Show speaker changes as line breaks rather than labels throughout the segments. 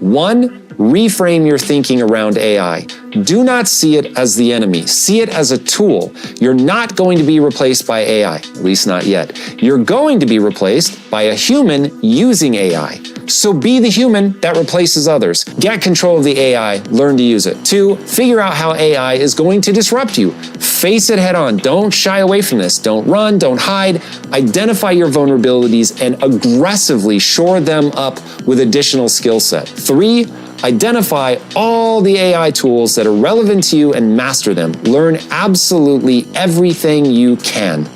One, reframe your thinking around AI. Do not see it as the enemy. See it as a tool. You're not going to be replaced by AI, at least not yet. You're going to be replaced by a human using AI. So be the human that replaces others. Get control of the AI, learn to use it. 2, figure out how AI is going to disrupt you. Face it head on. Don't shy away from this. Don't run, don't hide. Identify your vulnerabilities and aggressively shore them up with additional skill set. 3, identify all the AI tools that are relevant to you and master them. Learn absolutely everything you can.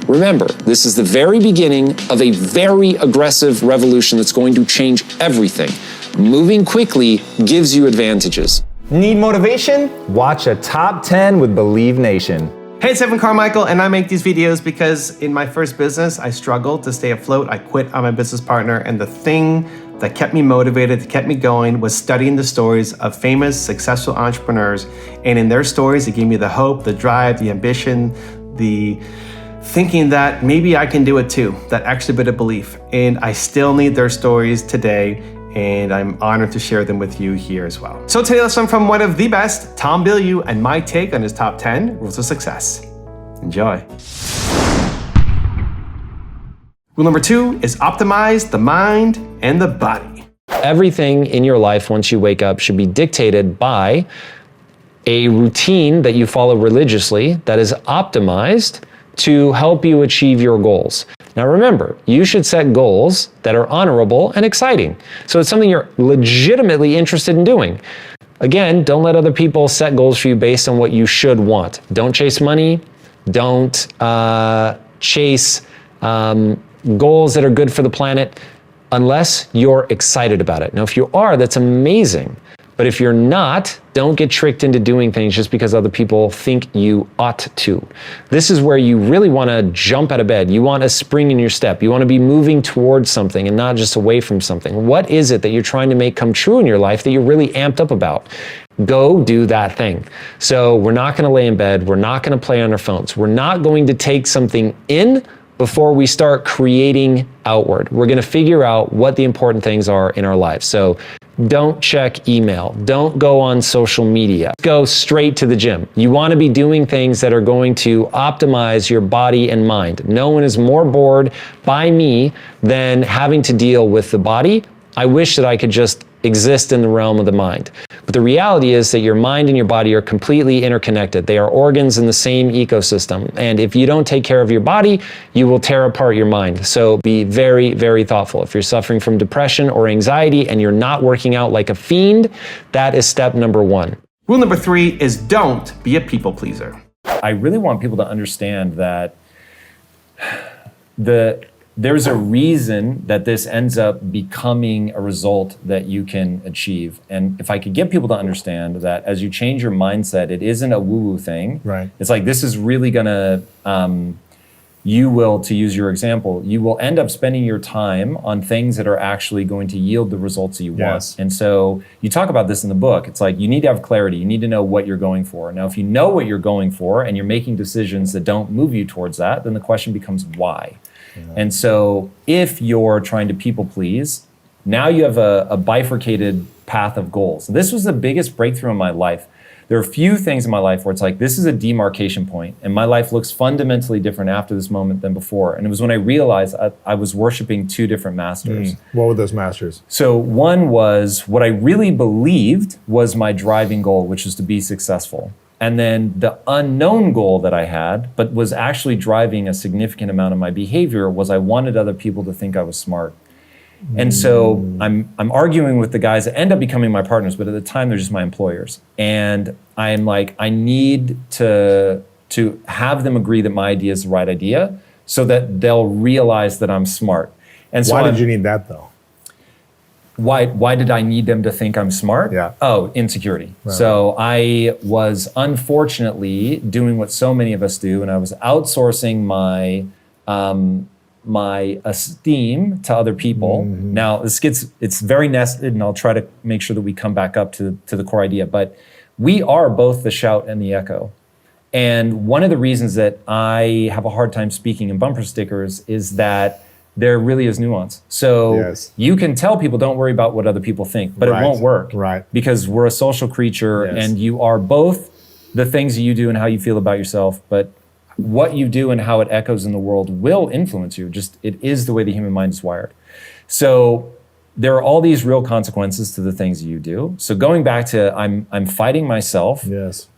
Remember, this is the very beginning of a very aggressive revolution that's going to change everything. Moving quickly gives you advantages.
Need motivation? Watch a top 10 with Believe Nation.
Hey, it's Carmichael, and I make these videos because in my first business, I struggled to stay afloat. I quit on my business partner, and the thing that kept me motivated, that kept me going, was studying the stories of famous, successful entrepreneurs. And in their stories, it gave me the hope, the drive, the ambition, the thinking that maybe I can do it too, that extra bit of belief. And I still need their stories today, and I'm honored to share them with you here as well. So today, let's learn from one of the best, Tom Bilyeu, and my take on his top 10 rules of success. Enjoy. Rule number 2 is optimize the mind and the body.
Everything in your life once you wake up should be dictated by a routine that you follow religiously that is optimized to help you achieve your goals. Now remember, you should set goals that are honorable and exciting. So it's something you're legitimately interested in doing. Again, don't let other people set goals for you based on what you should want. Don't chase money. Don't chase goals that are good for the planet unless you're excited about it. Now, if you are, that's amazing. But if you're not, don't get tricked into doing things just because other people think you ought to. This is where you really want to jump out of bed. You want a spring in your step. You want to be moving towards something and not just away from something. What is it that you're trying to make come true in your life that you're really amped up about? Go do that thing. So we're not going to lay in bed. We're not going to play on our phones. We're not going to take something in before we start creating outward. We're going to figure out what the important things are in our lives. So don't check email. Don't go on social media. Go straight to the gym. You want to be doing things that are going to optimize your body and mind. No one is more bored by me than having to deal with the body. I wish that I could just exist in the realm of the mind. But the reality is that your mind and your body are completely interconnected. They are organs in the same ecosystem. And if you don't take care of your body, you will tear apart your mind. So be very, very thoughtful. If you're suffering from depression or anxiety and you're not working out like a fiend, that is step number 1.
Rule number 3 is don't be a people pleaser.
I really want people to understand that there's a reason that this ends up becoming a result that you can achieve. And if I could get people to understand that as you change your mindset, it isn't a woo-woo thing.
Right.
It's like, this is really gonna, you will, to use your example, you will end up spending your time on things that are actually going to yield the results that you want. And so you talk about this in the book. It's like, you need to have clarity. You need to know what you're going for. Now, if you know what you're going for and you're making decisions that don't move you towards that, then the question becomes why? And so if you're trying to people please, now you have a bifurcated path of goals. And this was the biggest breakthrough in my life. There are a few things in my life where it's like, this is a demarcation point, and my life looks fundamentally different after this moment than before. And it was when I realized I was worshiping 2 different masters.
What were those masters?
So one was what I really believed was my driving goal, which is to be successful. And then the unknown goal that I had, but was actually driving a significant amount of my behavior, was I wanted other people to think I was smart. And so I'm arguing with the guys that end up becoming my partners, but at the time they're just my employers. And I'm like, I need to have them agree that my idea is the right idea so that they'll realize that I'm smart. And so
why did you need that though?
Why did I need them to think I'm smart?
Yeah.
Oh, insecurity.
Right.
So I was unfortunately doing what so many of us do, and I was outsourcing my esteem to other people. Now it's very nested, and I'll try to make sure that we come back up to the core idea, but we are both the shout and the echo. And one of the reasons that I have a hard time speaking in bumper stickers is that there really is nuance. So you can tell people don't worry about what other people think, but it won't work. Because we're a social creature and you are both the things you do and how you feel about yourself, but what you do and how it echoes in the world will influence you. Just, it is the way the human mind is wired. So there are all these real consequences to the things you do. So going back to I'm fighting myself,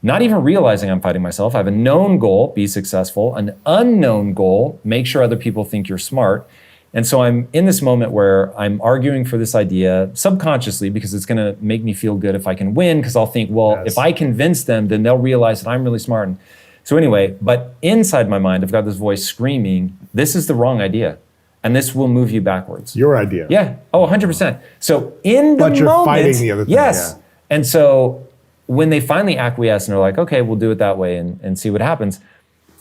not even realizing I'm fighting myself. I have a known goal, be successful, an unknown goal, make sure other people think you're smart. And so I'm in this moment where I'm arguing for this idea subconsciously because it's gonna make me feel good if I can win, because I'll think, well, if I convince them, then they'll realize that I'm really smart. And so anyway, but inside my mind, I've got this voice screaming, this is the wrong idea. And this will move you backwards.
Your idea.
Yeah. Oh, 100%. So in the
But you're
moment,
fighting the other thing.
Yes. And so when they finally acquiesce and are like, okay, we'll do it that way and see what happens,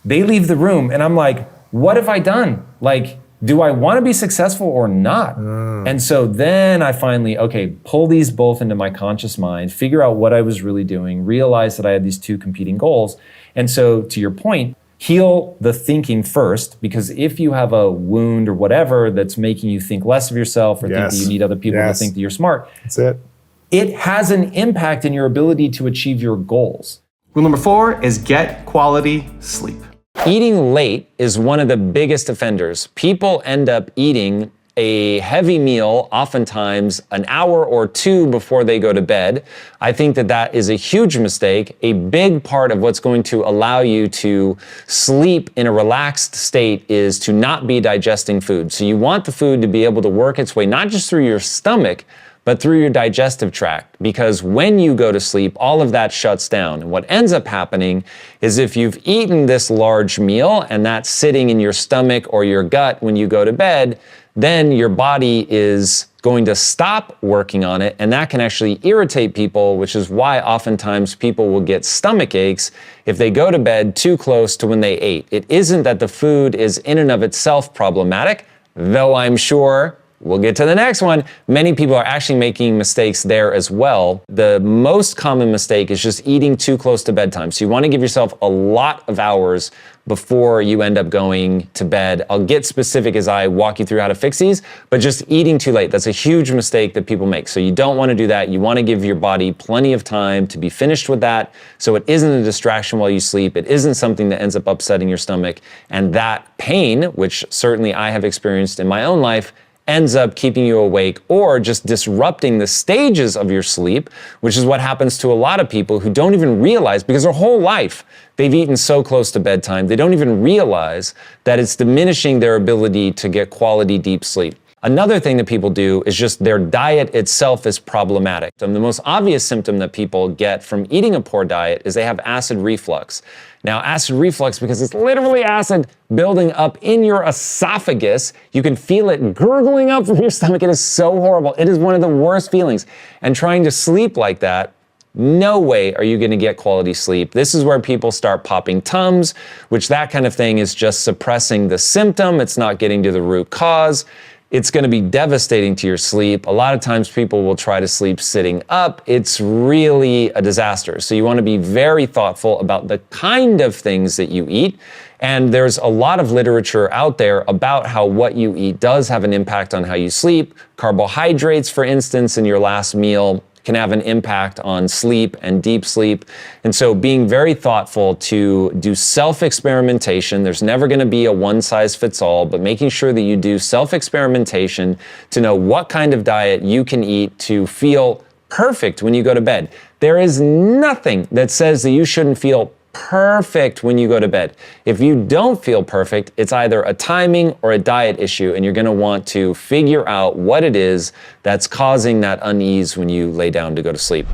they leave the room and I'm like, what have I done? Like, do I want to be successful or not? And so then I finally, okay, pull these both into my conscious mind, figure out what I was really doing, realize that I had these two competing goals. And so to your point, heal the thinking first, because if you have a wound or whatever that's making you think less of yourself or think that you need other people to think that you're smart,
that's it.
It has an impact in your ability to achieve your goals.
Rule number 4 is get quality sleep.
Eating late is one of the biggest offenders. People end up eating a heavy meal, oftentimes an hour or two before they go to bed. I think that that is a huge mistake. A big part of what's going to allow you to sleep in a relaxed state is to not be digesting food. So you want the food to be able to work its way, not just through your stomach, but through your digestive tract, because when you go to sleep, all of that shuts down. And what ends up happening is if you've eaten this large meal and that's sitting in your stomach or your gut when you go to bed, then your body is going to stop working on it, and that can actually irritate people, which is why oftentimes people will get stomach aches if they go to bed too close to when they ate. It isn't that the food is in and of itself problematic, though I'm sure we'll get to the next one. Many people are actually making mistakes there as well. The most common mistake is just eating too close to bedtime. So you want to give yourself a lot of hours before you end up going to bed. I'll get specific as I walk you through how to fix these, but just eating too late, that's a huge mistake that people make. So you don't want to do that. You want to give your body plenty of time to be finished with that, so it isn't a distraction while you sleep. It isn't something that ends up upsetting your stomach. And that pain, which certainly I have experienced in my own life, ends up keeping you awake or just disrupting the stages of your sleep, which is what happens to a lot of people who don't even realize, because their whole life they've eaten so close to bedtime, they don't even realize that it's diminishing their ability to get quality deep sleep. Another thing that people do is just their diet itself is problematic. And the most obvious symptom that people get from eating a poor diet is they have acid reflux. Now, acid reflux, because it's literally acid building up in your esophagus, you can feel it gurgling up from your stomach. It is so horrible. It is one of the worst feelings. And trying to sleep like that, no way are you going to get quality sleep. This is where people start popping Tums, which that kind of thing is just suppressing the symptom. It's not getting to the root cause. It's going to be devastating to your sleep. A lot of times people will try to sleep sitting up. It's really a disaster. So you want to be very thoughtful about the kind of things that you eat. And there's a lot of literature out there about how what you eat does have an impact on how you sleep. Carbohydrates, for instance, in your last meal can have an impact on sleep and deep sleep. And so being very thoughtful to do self-experimentation. There's never going to be a one-size-fits-all, but making sure that you do self-experimentation to know what kind of diet you can eat to feel perfect when you go to bed. There is nothing that says that you shouldn't feel perfect when you go to bed. If you don't feel perfect, it's either a timing or a diet issue, and you're going to want to figure out what it is that's causing that unease when you lay down to go to sleep.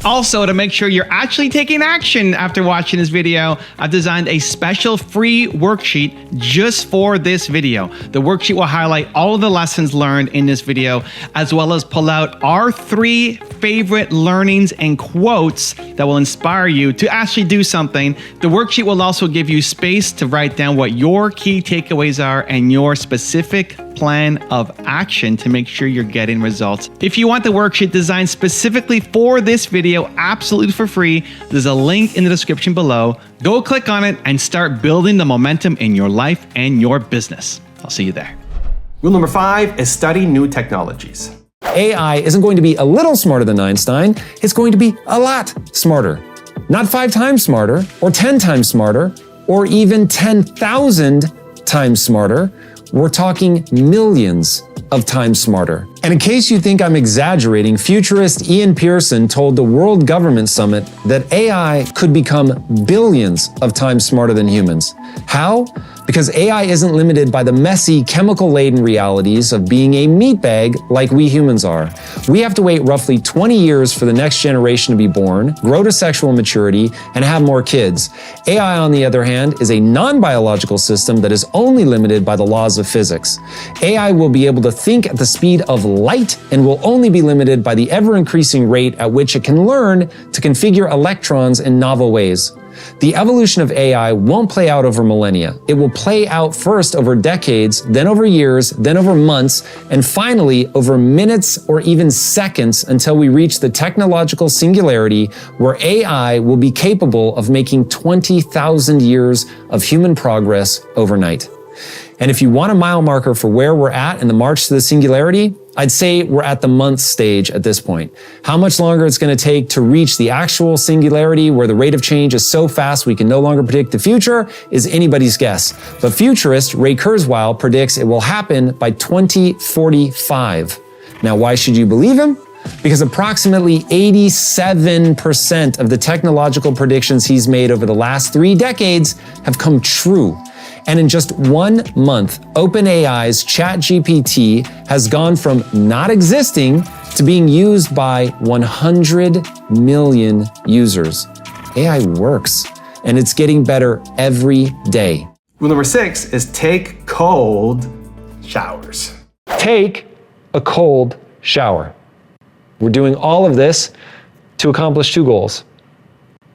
Also, to make sure you're actually taking action after watching this video, I've designed a special free worksheet just for this video. The worksheet will highlight all of the lessons learned in this video, as well as pull out our 3 favorite learnings and quotes that will inspire you to actually do something. The worksheet will also give you space to write down what your key takeaways are and your specific plan of action to make sure you're getting results. If you want the worksheet designed specifically for this video, absolutely for free, there's a link in the description below. Go click on it and start building the momentum in your life and your business. I'll see you there.
Rule number 5 is study new technologies.
AI isn't going to be a little smarter than Einstein, it's going to be a lot smarter. Not 5 times smarter, or 10 times smarter, or even 10,000 times smarter. We're talking millions of times smarter. And in case you think I'm exaggerating, futurist Ian Pearson told the World Government Summit that AI could become billions of times smarter than humans. How? Because AI isn't limited by the messy, chemical-laden realities of being a meat bag like we humans are. We have to wait roughly 20 years for the next generation to be born, grow to sexual maturity, and have more kids. AI, on the other hand, is a non-biological system that is only limited by the laws of physics. AI will be able to think at the speed of light and will only be limited by the ever-increasing rate at which it can learn to configure electrons in novel ways. The evolution of AI won't play out over millennia. It will play out first over decades, then over years, then over months, and finally over minutes or even seconds until we reach the technological singularity where AI will be capable of making 20,000 years of human progress overnight. And if you want a mile marker for where we're at in the march to the singularity, I'd say we're at the month stage at this point. How much longer it's going to take to reach the actual singularity where the rate of change is so fast we can no longer predict the future is anybody's guess. But futurist Ray Kurzweil predicts it will happen by 2045. Now, why should you believe him? Because approximately 87% of the technological predictions he's made over the last 3 decades have come true. And in just 1 month, OpenAI's ChatGPT has gone from not existing to being used by 100 million users. AI works, and it's getting better every day.
Rule number 6 is take cold showers.
Take a cold shower. We're doing all of this to accomplish 2 goals.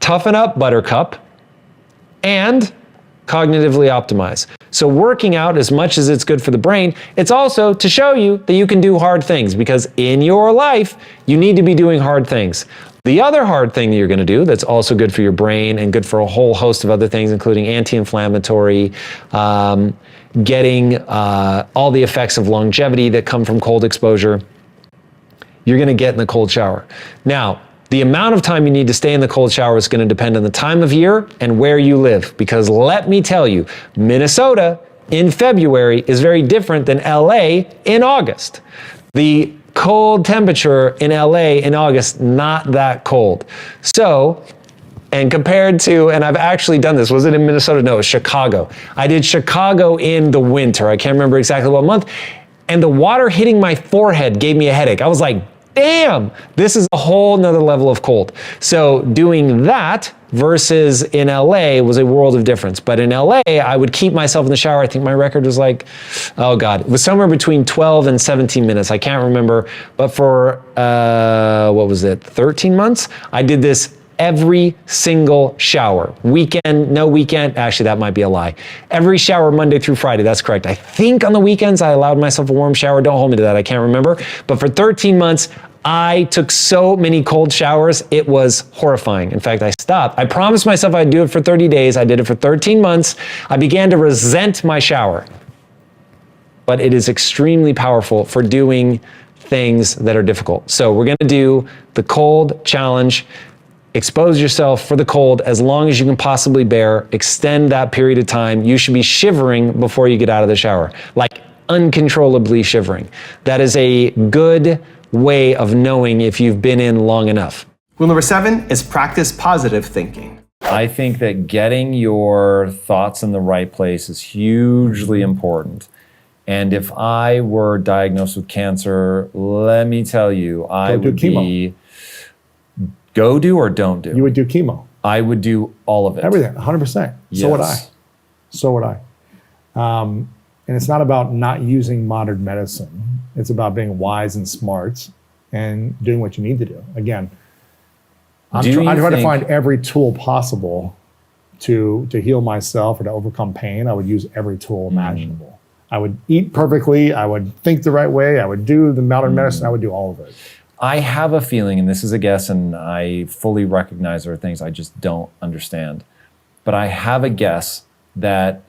Toughen up, Buttercup, and cognitively optimize. So working out, as much as it's good for the brain, it's also to show you that you can do hard things, because in your life, you need to be doing hard things. The other hard thing that you're going to do that's also good for your brain and good for a whole host of other things, including anti-inflammatory, getting all the effects of longevity that come from cold exposure, you're going to get in the cold shower. Now, the amount of time you need to stay in the cold shower is going to depend on the time of year and where you live. Because let me tell you, Minnesota in February is very different than LA in August. The cold temperature in LA in August, not that cold. So, and compared to, and I've actually done this, was it in Minnesota? No, it was Chicago. I did Chicago in the winter. I can't remember exactly what month. And the water hitting my forehead gave me a headache. I was like, damn, this is a whole nother level of cold. So doing that versus in LA was a world of difference. But in LA, I would keep myself in the shower. I think my record was like, oh God, it was somewhere between 12 and 17 minutes. I can't remember. But for, 13 months, I did this every single shower. Weekend, no weekend, actually that might be a lie. Every shower Monday through Friday, that's correct. I think on the weekends I allowed myself a warm shower. Don't hold me to that, I can't remember. But for 13 months, I took so many cold showers, it was horrifying. In fact, I stopped. I promised myself I'd do it for 30 days. I did it for 13 months. I began to resent my shower. But it is extremely powerful for doing things that are difficult. So we're gonna do the cold challenge. Expose yourself for the cold as long as you can possibly bear. Extend that period of time. You should be shivering before you get out of the shower, like uncontrollably shivering. That is a good way of knowing if you've been in long enough.
Rule number 7 is practice positive thinking.
I think that getting your thoughts in the right place is hugely important. And if I were diagnosed with cancer, let me tell you, I would be... Go do or don't do?
You would do chemo.
I would do all of it.
Everything, 100%.
Yes.
So would I. So would I. And it's not about not using modern medicine. It's about being wise and smart and doing what you need to do. Again, I try to find every tool possible to heal myself or to overcome pain. I would use every tool imaginable. I would eat perfectly. I would think the right way. I would do the modern medicine. I would do all of it.
I have a feeling, and this is a guess, and I fully recognize there are things I just don't understand, but I have a guess that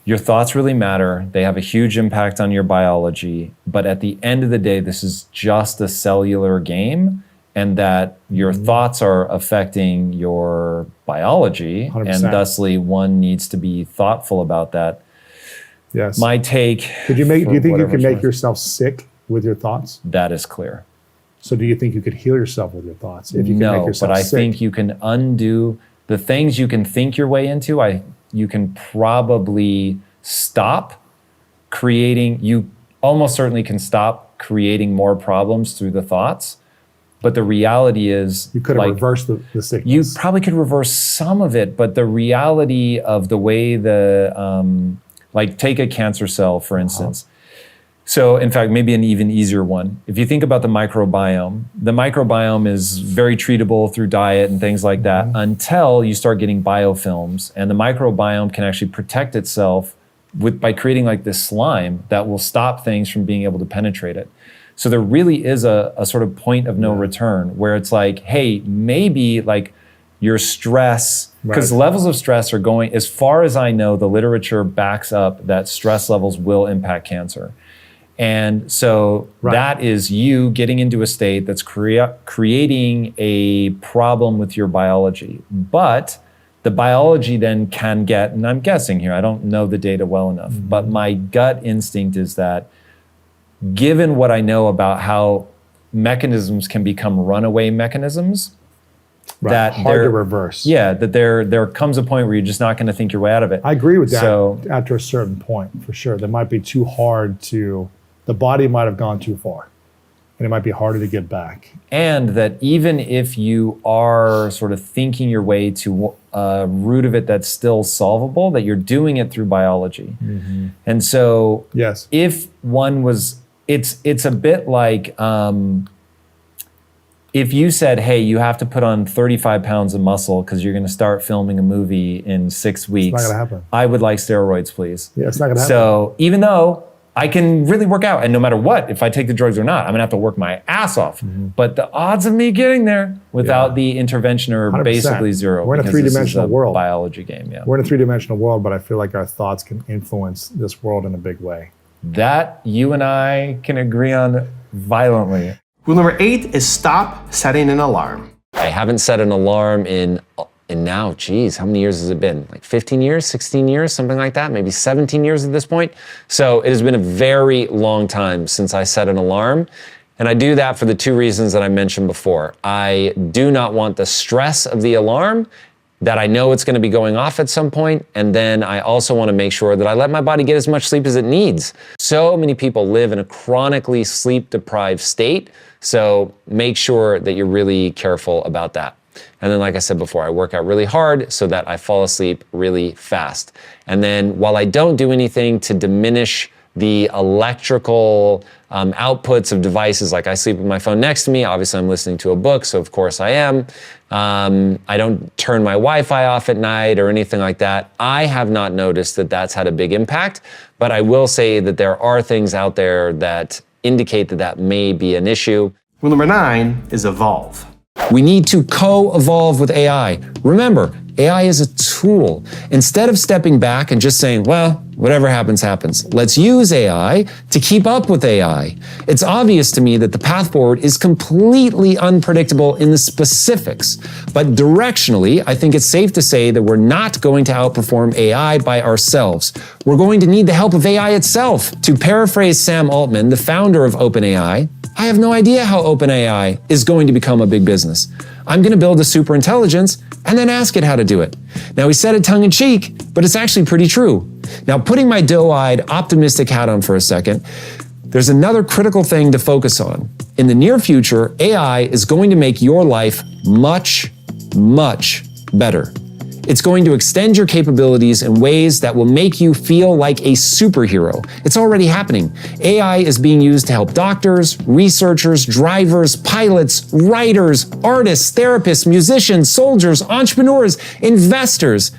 Your thoughts really matter. They have a huge impact on your biology. But at the end of the day, this is just a cellular game, and that your thoughts are affecting your biology.
100%.
And thusly, one needs to be thoughtful about that.
Yes.
My take.
Do you think you
whatever
can
it's
make
worth,
yourself sick with your thoughts?
that is clear.
So do you think you could heal yourself with your thoughts if you can make
No,
yourself
but I
sick?
think you can undo the things you can think your way into. You can probably stop creating. You almost certainly can stop creating more problems through the thoughts. But the reality is,
you could have reversed the sickness.
you probably could reverse some of it. But the reality of the way like take a cancer cell, for instance. So in fact, maybe an even easier one. If you think about the microbiome is very treatable through diet and things like that until you start getting biofilms. And the microbiome can actually protect itself by creating like this slime that will stop things from being able to penetrate it. So there really is a sort of point of no return where it's like, hey, maybe like your stress, because levels of stress are going, as far as I know, the literature backs up that stress levels will impact cancer. And so that is you getting into a state that's creating a problem with your biology. But the biology then can get, and I'm guessing here, I don't know the data well enough, but my gut instinct is that given what I know about how mechanisms can become runaway mechanisms, that
hard to reverse.
Yeah, that there comes a point where you're just not going to think your way out of it.
I agree with that.
So,
after a certain point, for sure, that might be too hard to. The body might have gone too far, and it might be harder to get back.
And that even if you are sort of thinking your way to a root of it that's still solvable, that you're doing it through biology. And so,
yes,
if one was, it's a bit like. If you said, hey, you have to put on 35 pounds of muscle because you're going to start filming a movie in 6 weeks.
It's not going to happen.
I would like steroids, please.
Yeah, it's not going to happen.
So even though I can really work out, and no matter what, if I take the drugs or not, I'm going to have to work my ass off. But the odds of me getting there without the intervention are
100%.
basically zero.
We're in a
because this is
three-dimensional world.
Biology game, yeah.
We're in a three-dimensional world, but I feel like our thoughts can influence this world in a big way.
That you and I can agree on violently.
Rule number 8 is stop setting an alarm.
I haven't set an alarm in now, geez, how many years has it been? Like 15 years, 16 years, something like that, maybe 17 years at this point. So it has been a very long time since I set an alarm. And I do that for the 2 reasons that I mentioned before. I do not want the stress of the alarm, that I know it's going to be going off at some point. And then I also want to make sure that I let my body get as much sleep as it needs. So many people live in a chronically sleep deprived state. So make sure that you're really careful about that. And then, like I said before, I work out really hard so that I fall asleep really fast. And then while I don't do anything to diminish the electrical outputs of devices, like I sleep with my phone next to me, obviously I'm listening to a book, so of course I am. I don't turn my Wi-Fi off at night or anything like that. I have not noticed that that's had a big impact, but I will say that there are things out there that indicate that that may be an issue.
Rule number 9 is evolve.
We need to co-evolve with AI. Remember, AI is a tool. Instead of stepping back and just saying, well, whatever happens, happens. Let's use AI to keep up with AI. It's obvious to me that the path forward is completely unpredictable in the specifics. But directionally, I think it's safe to say that we're not going to outperform AI by ourselves. We're going to need the help of AI itself. To paraphrase Sam Altman, the founder of OpenAI, I have no idea how OpenAI is going to become a big business. I'm going to build a superintelligence and then ask it how to do it. Now, he said it tongue in cheek, but it's actually pretty true. Now, putting my doe-eyed, optimistic hat on for a second, there's another critical thing to focus on. In the near future, AI is going to make your life much, much better. It's going to extend your capabilities in ways that will make you feel like a superhero. It's already happening. AI is being used to help doctors, researchers, drivers, pilots, writers, artists, therapists, musicians, soldiers, entrepreneurs, investors,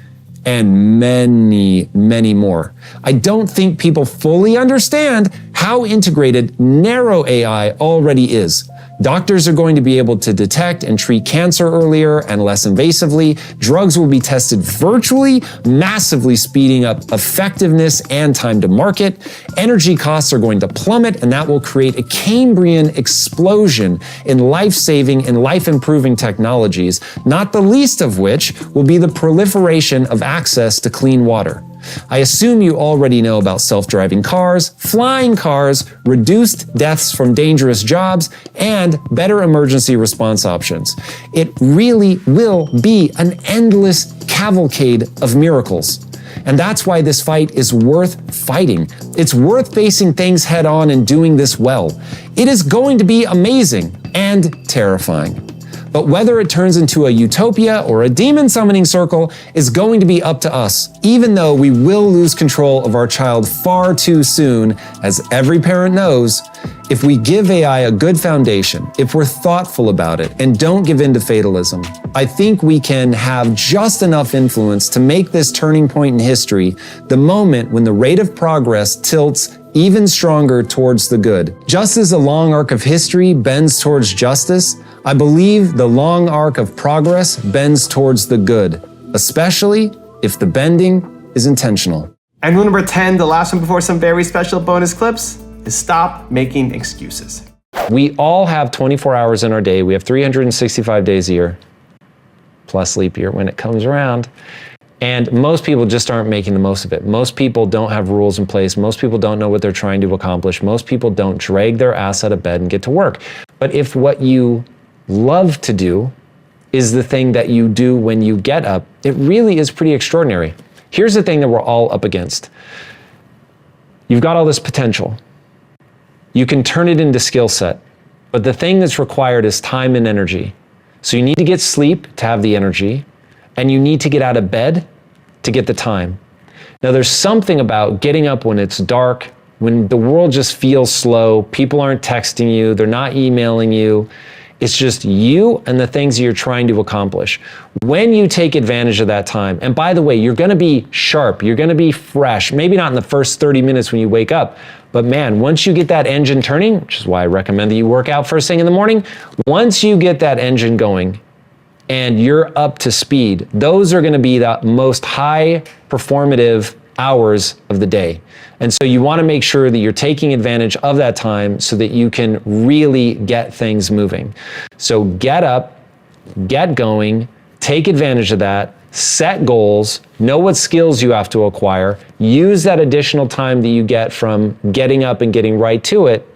and many, many more. I don't think people fully understand how integrated narrow AI already is. Doctors are going to be able to detect and treat cancer earlier and less invasively. Drugs will be tested virtually, massively speeding up effectiveness and time to market. Energy costs are going to plummet, and that will create a Cambrian explosion in life-saving and life-improving technologies, not the least of which will be the proliferation of access to clean water. I assume you already know about self-driving cars, flying cars, reduced deaths from dangerous jobs, and better emergency response options. It really will be an endless cavalcade of miracles. And that's why this fight is worth fighting. It's worth facing things head on and doing this well. It is going to be amazing and terrifying. But whether it turns into a utopia or a demon summoning circle is going to be up to us, even though we will lose control of our child far too soon, as every parent knows. If we give AI a good foundation, if we're thoughtful about it and don't give in to fatalism, I think we can have just enough influence to make this turning point in history the moment when the rate of progress tilts even stronger towards the good. Just as a long arc of history bends towards justice, I believe the long arc of progress bends towards the good, especially if the bending is intentional.
And rule number 10, the last one before some very special bonus clips, is stop making excuses.
We all have 24 hours in our day. We have 365 days a year, plus leap year when it comes around. And most people just aren't making the most of it. Most people don't have rules in place. Most people don't know what they're trying to accomplish. Most people don't drag their ass out of bed and get to work. But if what you love to do is the thing that you do when you get up, it really is pretty extraordinary. Here's the thing that we're all up against. You've got all this potential. You can turn it into skill set, but the thing that's required is time and energy. So you need to get sleep to have the energy, and you need to get out of bed to get the time. Now, there's something about getting up when it's dark, when the world just feels slow, people aren't texting you, they're not emailing you. It's just you and the things you're trying to accomplish. When you take advantage of that time, and by the way, you're gonna be sharp, you're gonna be fresh, maybe not in the first 30 minutes when you wake up, but man, once you get that engine turning, which is why I recommend that you work out first thing in the morning, once you get that engine going and you're up to speed, those are gonna be the most high performative hours of the day. And so you wanna make sure that you're taking advantage of that time so that you can really get things moving. So get up, get going, take advantage of that, set goals, know what skills you have to acquire, use that additional time that you get from getting up and getting right to it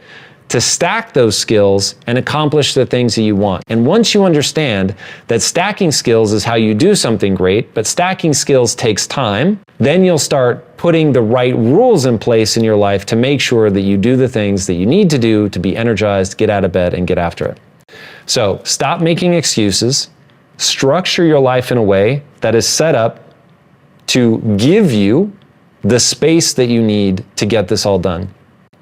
to stack those skills and accomplish the things that you want. And once you understand that stacking skills is how you do something great, but stacking skills takes time, then you'll start putting the right rules in place in your life to make sure that you do the things that you need to do to be energized, get out of bed, and get after it. So stop making excuses, structure your life in a way that is set up to give you the space that you need to get this all done.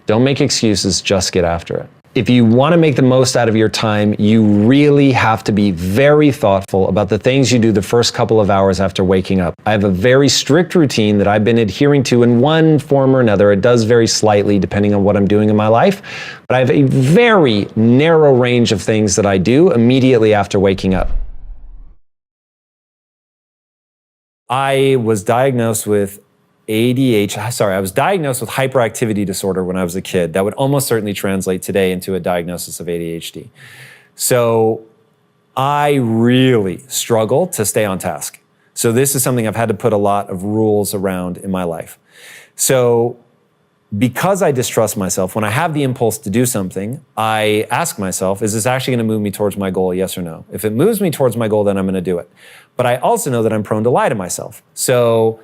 Don't make excuses, just get after it. If you want to make the most out of your time, you really have to be very thoughtful about the things you do the first couple of hours after waking up. I have a very strict routine that I've been adhering to in one form or another. It does vary slightly depending on what I'm doing in my life, but I have a very narrow range of things that I do immediately after waking up. I was diagnosed with I was diagnosed with hyperactivity disorder when I was a kid. That would almost certainly translate today into a diagnosis of ADHD. So I really struggle to stay on task. So this is something I've had to put a lot of rules around in my life. So because I distrust myself, when I have the impulse to do something, I ask myself, is this actually gonna move me towards my goal, yes or no? If it moves me towards my goal, then I'm gonna do it. But I also know that I'm prone to lie to myself. So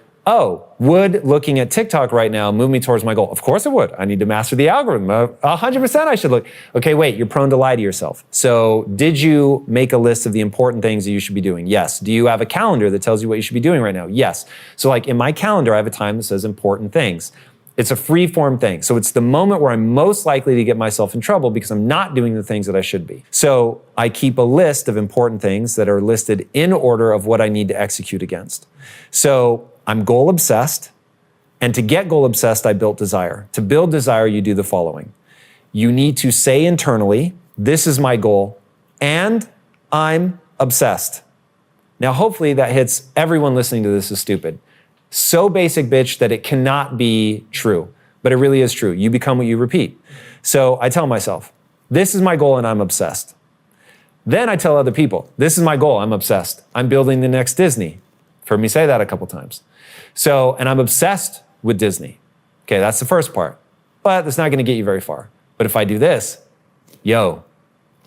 would looking at TikTok right now move me towards my goal? Of course it would. I need to master the algorithm. 100% I should look. Okay, wait, you're prone to lie to yourself. So did you make a list of the important things that you should be doing? Yes. Do you have a calendar that tells you what you should be doing right now? Yes. So like in my calendar, I have a time that says important things. It's a free form thing. So it's the moment where I'm most likely to get myself in trouble because I'm not doing the things that I should be. So I keep a list of important things that are listed in order of what I need to execute against. So I'm goal obsessed, and to get goal obsessed, I built desire. To build desire, you do the following. You need to say internally this is my goal, and I'm obsessed. Now, hopefully that hits everyone listening to this is stupid. So basic, bitch, that it cannot be true, but it really is true. You become what you repeat. So I tell myself, this is my goal and I'm obsessed. Then I tell other people, this is my goal, I'm obsessed. I'm building the next Disney. You've heard me say that a couple times. So, and I'm obsessed with Disney. Okay, that's the first part. But that's not gonna get you very far. But if I do this, yo,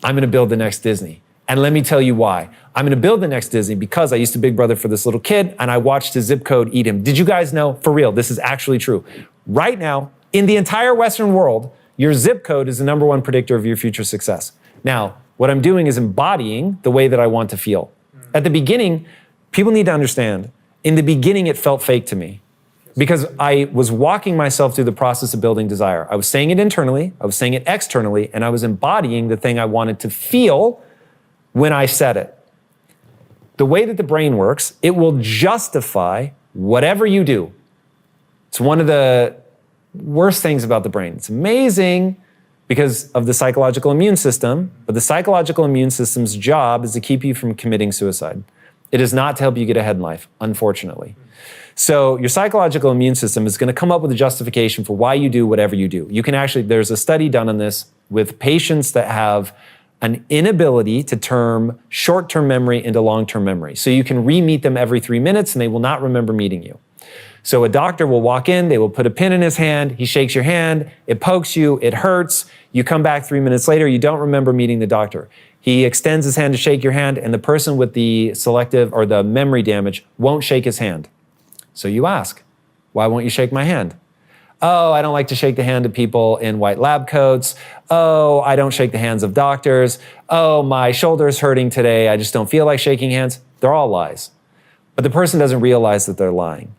I'm gonna build the next Disney. And let me tell you why. I'm gonna build the next Disney because I used to Big Brother for this little kid and I watched his zip code eat him. Did you guys know, for real, this is actually true. Right now, in the entire Western world, your zip code is the #1 predictor of your future success. Now, what I'm doing is embodying the way that I want to feel. At the beginning, people need to understand, in the beginning, it felt fake to me because I was walking myself through the process of building desire. I was saying it internally, I was saying it externally, and I was embodying the thing I wanted to feel when I said it. The way that the brain works, it will justify whatever you do. It's one of the worst things about the brain. It's amazing because of the psychological immune system, but the psychological immune system's job is to keep you from committing suicide. It is not to help you get ahead in life, unfortunately. So your psychological immune system is going to come up with a justification for why you do whatever you do. You can actually, there's a study done on this with patients that have an inability to turn short-term memory into long-term memory. So you can re-meet them every 3 minutes and they will not remember meeting you. So a doctor will walk in, they will put a pin in his hand, he shakes your hand, it pokes you, it hurts, you come back 3 minutes later, you don't remember meeting the doctor. He extends his hand to shake your hand and the person with the selective or the memory damage won't shake his hand. So you ask, why won't you shake my hand? Oh, I don't like to shake the hand of people in white lab coats. Oh, I don't shake the hands of doctors. Oh, my shoulder's hurting today, I just don't feel like shaking hands. They're all lies. But the person doesn't realize that they're lying.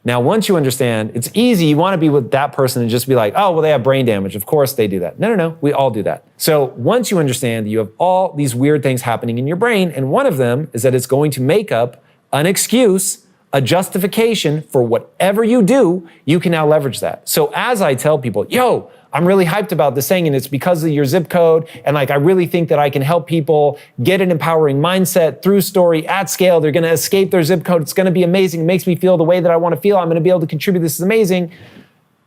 Now, once you understand, it's easy. You want to be with that person and just be like, oh, well, they have brain damage. Of course they do that. No. We all do that. So once you understand, you have all these weird things happening in your brain. And one of them is that it's going to make up an excuse, a justification for whatever you do, you can now leverage that. So as I tell people, yo, I'm really hyped about this thing and it's because of your zip code. And like, I really think that I can help people get an empowering mindset through story at scale. They're going to escape their zip code. It's going to be amazing. It makes me feel the way that I want to feel. I'm going to be able to contribute. This is amazing.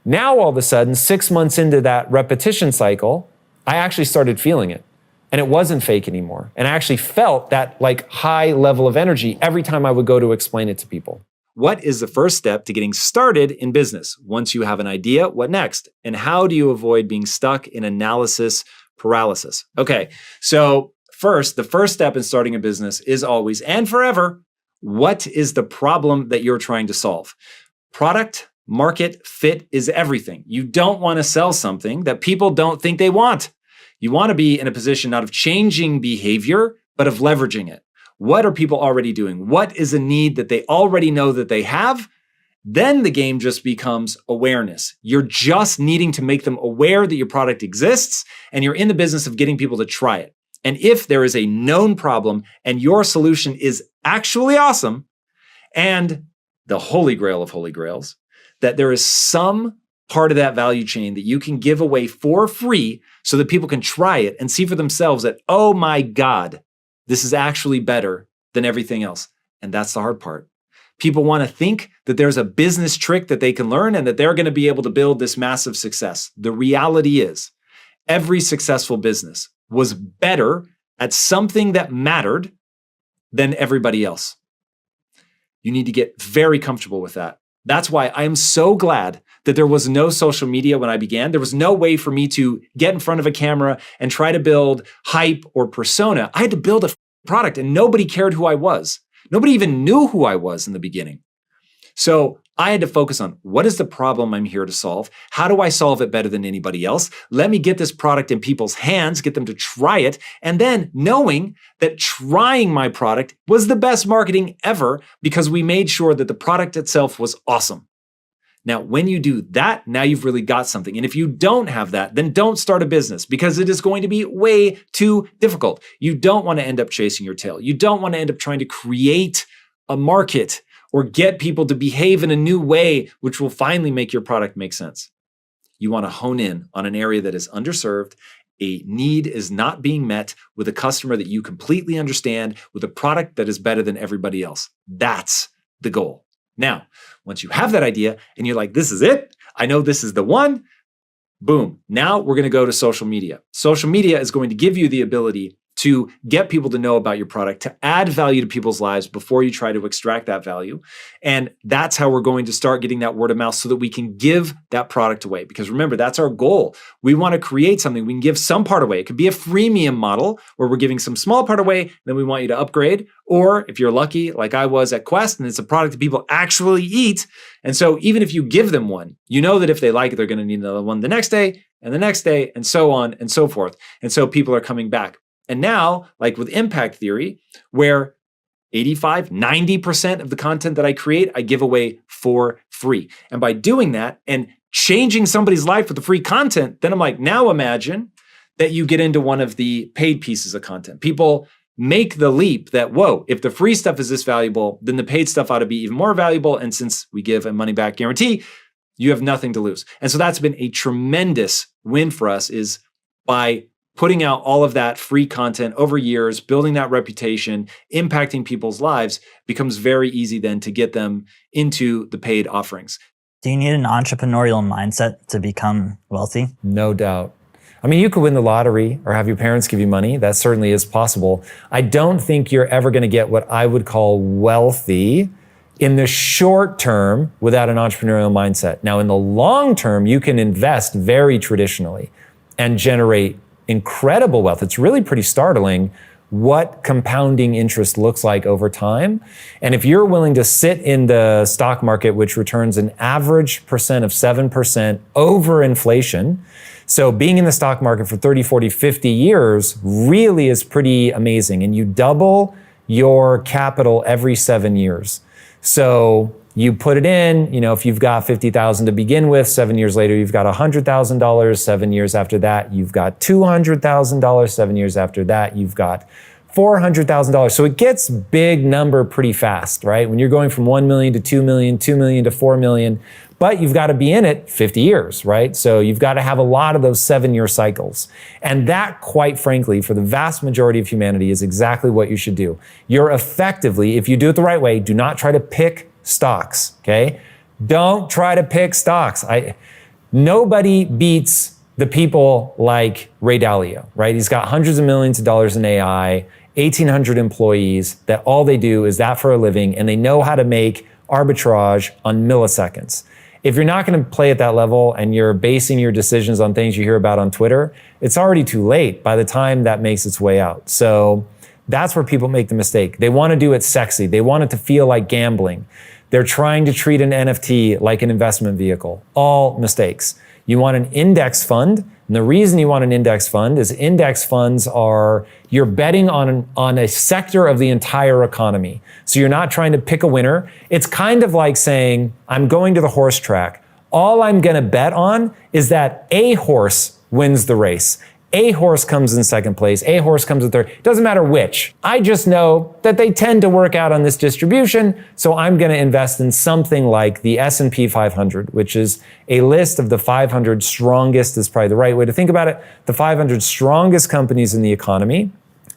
Now, all of a sudden, 6 months into that repetition cycle, I actually started feeling it. And it wasn't fake anymore. And I actually felt that like high level of energy every time I would go to explain it to people. What is the first step to getting started in business? Once you have an idea, what next? And how do you avoid being stuck in analysis paralysis? Okay, so first, the first step in starting a business is always and forever, what is the problem that you're trying to solve? Product, market, fit is everything. You don't want to sell something that people don't think they want. You want to be in a position not of changing behavior, but of leveraging it. What are people already doing? What is a need that they already know that they have? Then the game just becomes awareness. You're just needing to make them aware that your product exists, and you're in the business of getting people to try it. And if there is a known problem and your solution is actually awesome, and the holy grail of holy grails, that there is some part of that value chain that you can give away for free so that people can try it and see for themselves that, oh my God, this is actually better than everything else. And that's the hard part. People want to think that there's a business trick that they can learn and that they're going to be able to build this massive success. The reality is, every successful business was better at something that mattered than everybody else. You need to get very comfortable with that. That's why I am so glad that there was no social media when I began. There was no way for me to get in front of a camera and try to build hype or persona. I had to build a product and nobody cared who I was. Nobody even knew who I was in the beginning. So I had to focus on what is the problem I'm here to solve? How do I solve it better than anybody else? Let me get this product in people's hands, get them to try it. And then knowing that trying my product was the best marketing ever because we made sure that the product itself was awesome. Now, when you do that, now you've really got something. And if you don't have that, then don't start a business because it is going to be way too difficult. You don't want to end up chasing your tail. You don't want to end up trying to create a market or get people to behave in a new way, which will finally make your product make sense. You want to hone in on an area that is underserved,
a need is not being met with a customer that you completely understand, with a product that is better than everybody else. That's the goal. Now, once you have that idea and you're like, this is it, I know this is the one, boom. Now we're going to go to social media. Social media is going to give you the ability to get people to know about your product, to add value to people's lives before you try to extract that value. And that's how we're going to start getting that word of mouth so that we can give that product away. Because remember, that's our goal. We want to create something. We can give some part away. It could be a freemium model where we're giving some small part away, then we want you to upgrade. Or if you're lucky, like I was at Quest, and it's a product that people actually eat. And so even if you give them one, you know that if they like it, they're going to need another one the next day, and so on and so forth. And so people are coming back. And now, like with impact theory, where 85, 90% of the content that I create, I give away for free. And by doing that and changing somebody's life with the free content, then I'm like, now imagine that you get into one of the paid pieces of content. People make the leap that, whoa, if the free stuff is this valuable, then the paid stuff ought to be even more valuable. And since we give a money back guarantee, you have nothing to lose. And so that's been a tremendous win for us, is by putting out all of that free content over years, building that reputation, impacting people's lives, becomes very easy then to get them into the paid offerings.
Do you need an entrepreneurial mindset to become wealthy?
No doubt. I mean, you could win the lottery or have your parents give you money. That certainly is possible. I don't think you're ever going to get what I would call wealthy in the short term without an entrepreneurial mindset. Now, in the long term, you can invest very traditionally and generate incredible wealth. It's really pretty startling what compounding interest looks like over time. And if you're willing to sit in the stock market, which returns an average percent of 7% over inflation, so being in the stock market for 30, 40, 50 years really is pretty amazing. And you double your capital every 7 years. So you put it in, if you've got $50,000 to begin with, 7 years later, you've got $100,000. 7 years after that, you've got $200,000. 7 years after that, you've got $400,000. So it gets big number pretty fast, right? When you're going from 1 million to 2 million, 2 million to 4 million, but you've got to be in it 50 years, right? So you've got to have a lot of those 7-year cycles. And that, quite frankly, for the vast majority of humanity, is exactly what you should do. You're effectively, if you do it the right way, do not try to pick stocks, okay? Don't try to pick stocks. Nobody beats the people like Ray Dalio, right? He's got hundreds of millions of dollars in AI, 1,800 employees that all they do is that for a living, and they know how to make arbitrage on milliseconds. If you're not going to play at that level and you're basing your decisions on things you hear about on Twitter, it's already too late by the time that makes its way out. So that's where people make the mistake. They want to do it sexy. They want it to feel like gambling. They're trying to treat an NFT like an investment vehicle. All mistakes. You want an index fund. And the reason you want an index fund is index funds are, you're betting on a sector of the entire economy. So you're not trying to pick a winner. It's kind of like saying, I'm going to the horse track. All I'm going to bet on is that a horse wins the race. A horse comes in second place, a horse comes in third. It doesn't matter which. I just know that they tend to work out on this distribution, so I'm going to invest in something like the S&P 500, which is a list of the 500 strongest, is probably the right way to think about it, the 500 strongest companies in the economy.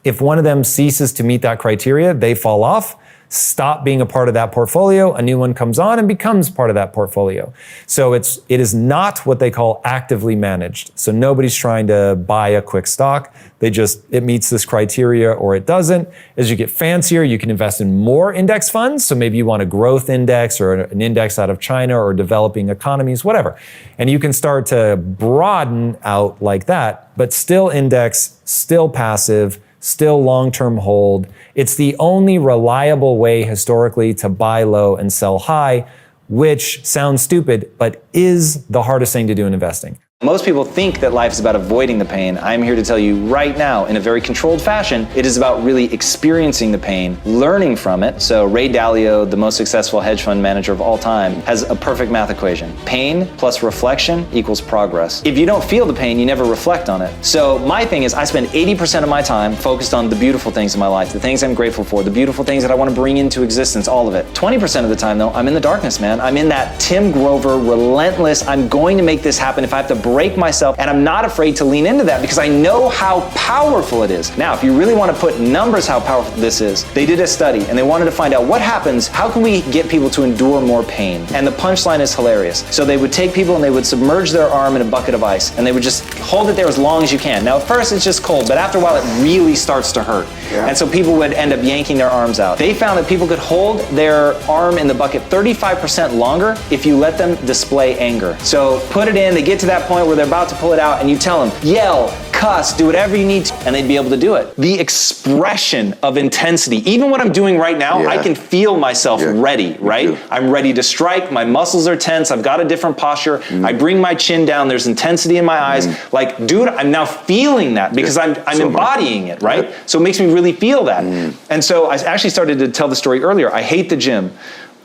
If one of them ceases to meet that criteria, they fall off, stop being a part of that portfolio, a new one comes on and becomes part of that portfolio. So it is not what they call actively managed. So nobody's trying to buy a quick stock. It meets this criteria or it doesn't. As you get fancier, you can invest in more index funds. So maybe you want a growth index or an index out of China or developing economies, whatever. And you can start to broaden out like that, but still index, still passive, still long-term hold. It's the only reliable way historically to buy low and sell high, which sounds stupid, but is the hardest thing to do in investing.
Most people think that life is about avoiding the pain. I'm here to tell you right now, in a very controlled fashion, it is about really experiencing the pain, learning from it. So Ray Dalio, the most successful hedge fund manager of all time, has a perfect math equation. Pain plus reflection equals progress. If you don't feel the pain, you never reflect on it. So my thing is, I spend 80% of my time focused on the beautiful things in my life, the things I'm grateful for, the beautiful things that I want to bring into existence, all of it. 20% of the time though, I'm in the darkness, man. I'm in that Tim Grover, relentless, I'm going to make this happen. If I have to break myself, and I'm not afraid to lean into that because I know how powerful it is. Now, if you really want to put numbers how powerful this is, they did a study and they wanted to find out what happens, how can we get people to endure more pain? And the punchline is hilarious. So they would take people and they would submerge their arm in a bucket of ice and they would just hold it there as long as you can. Now, at first it's just cold, but after a while it really starts to hurt. And so people would end up yanking their arms out. They found that people could hold their arm in the bucket 35% longer if you let them display anger. So put it in, they get to that point where they're about to pull it out and you tell them, yell, cuss, do whatever you need to, and they'd be able to do it. The expression of intensity, even what I'm doing right now, I can feel myself ready, right? I'm ready to strike, my muscles are tense, I've got a different posture, I bring my chin down, there's intensity in my eyes. Like, dude, I'm now feeling that because I'm embodying it, right? So it makes me really feel that. And so I actually started to tell the story earlier. I hate the gym.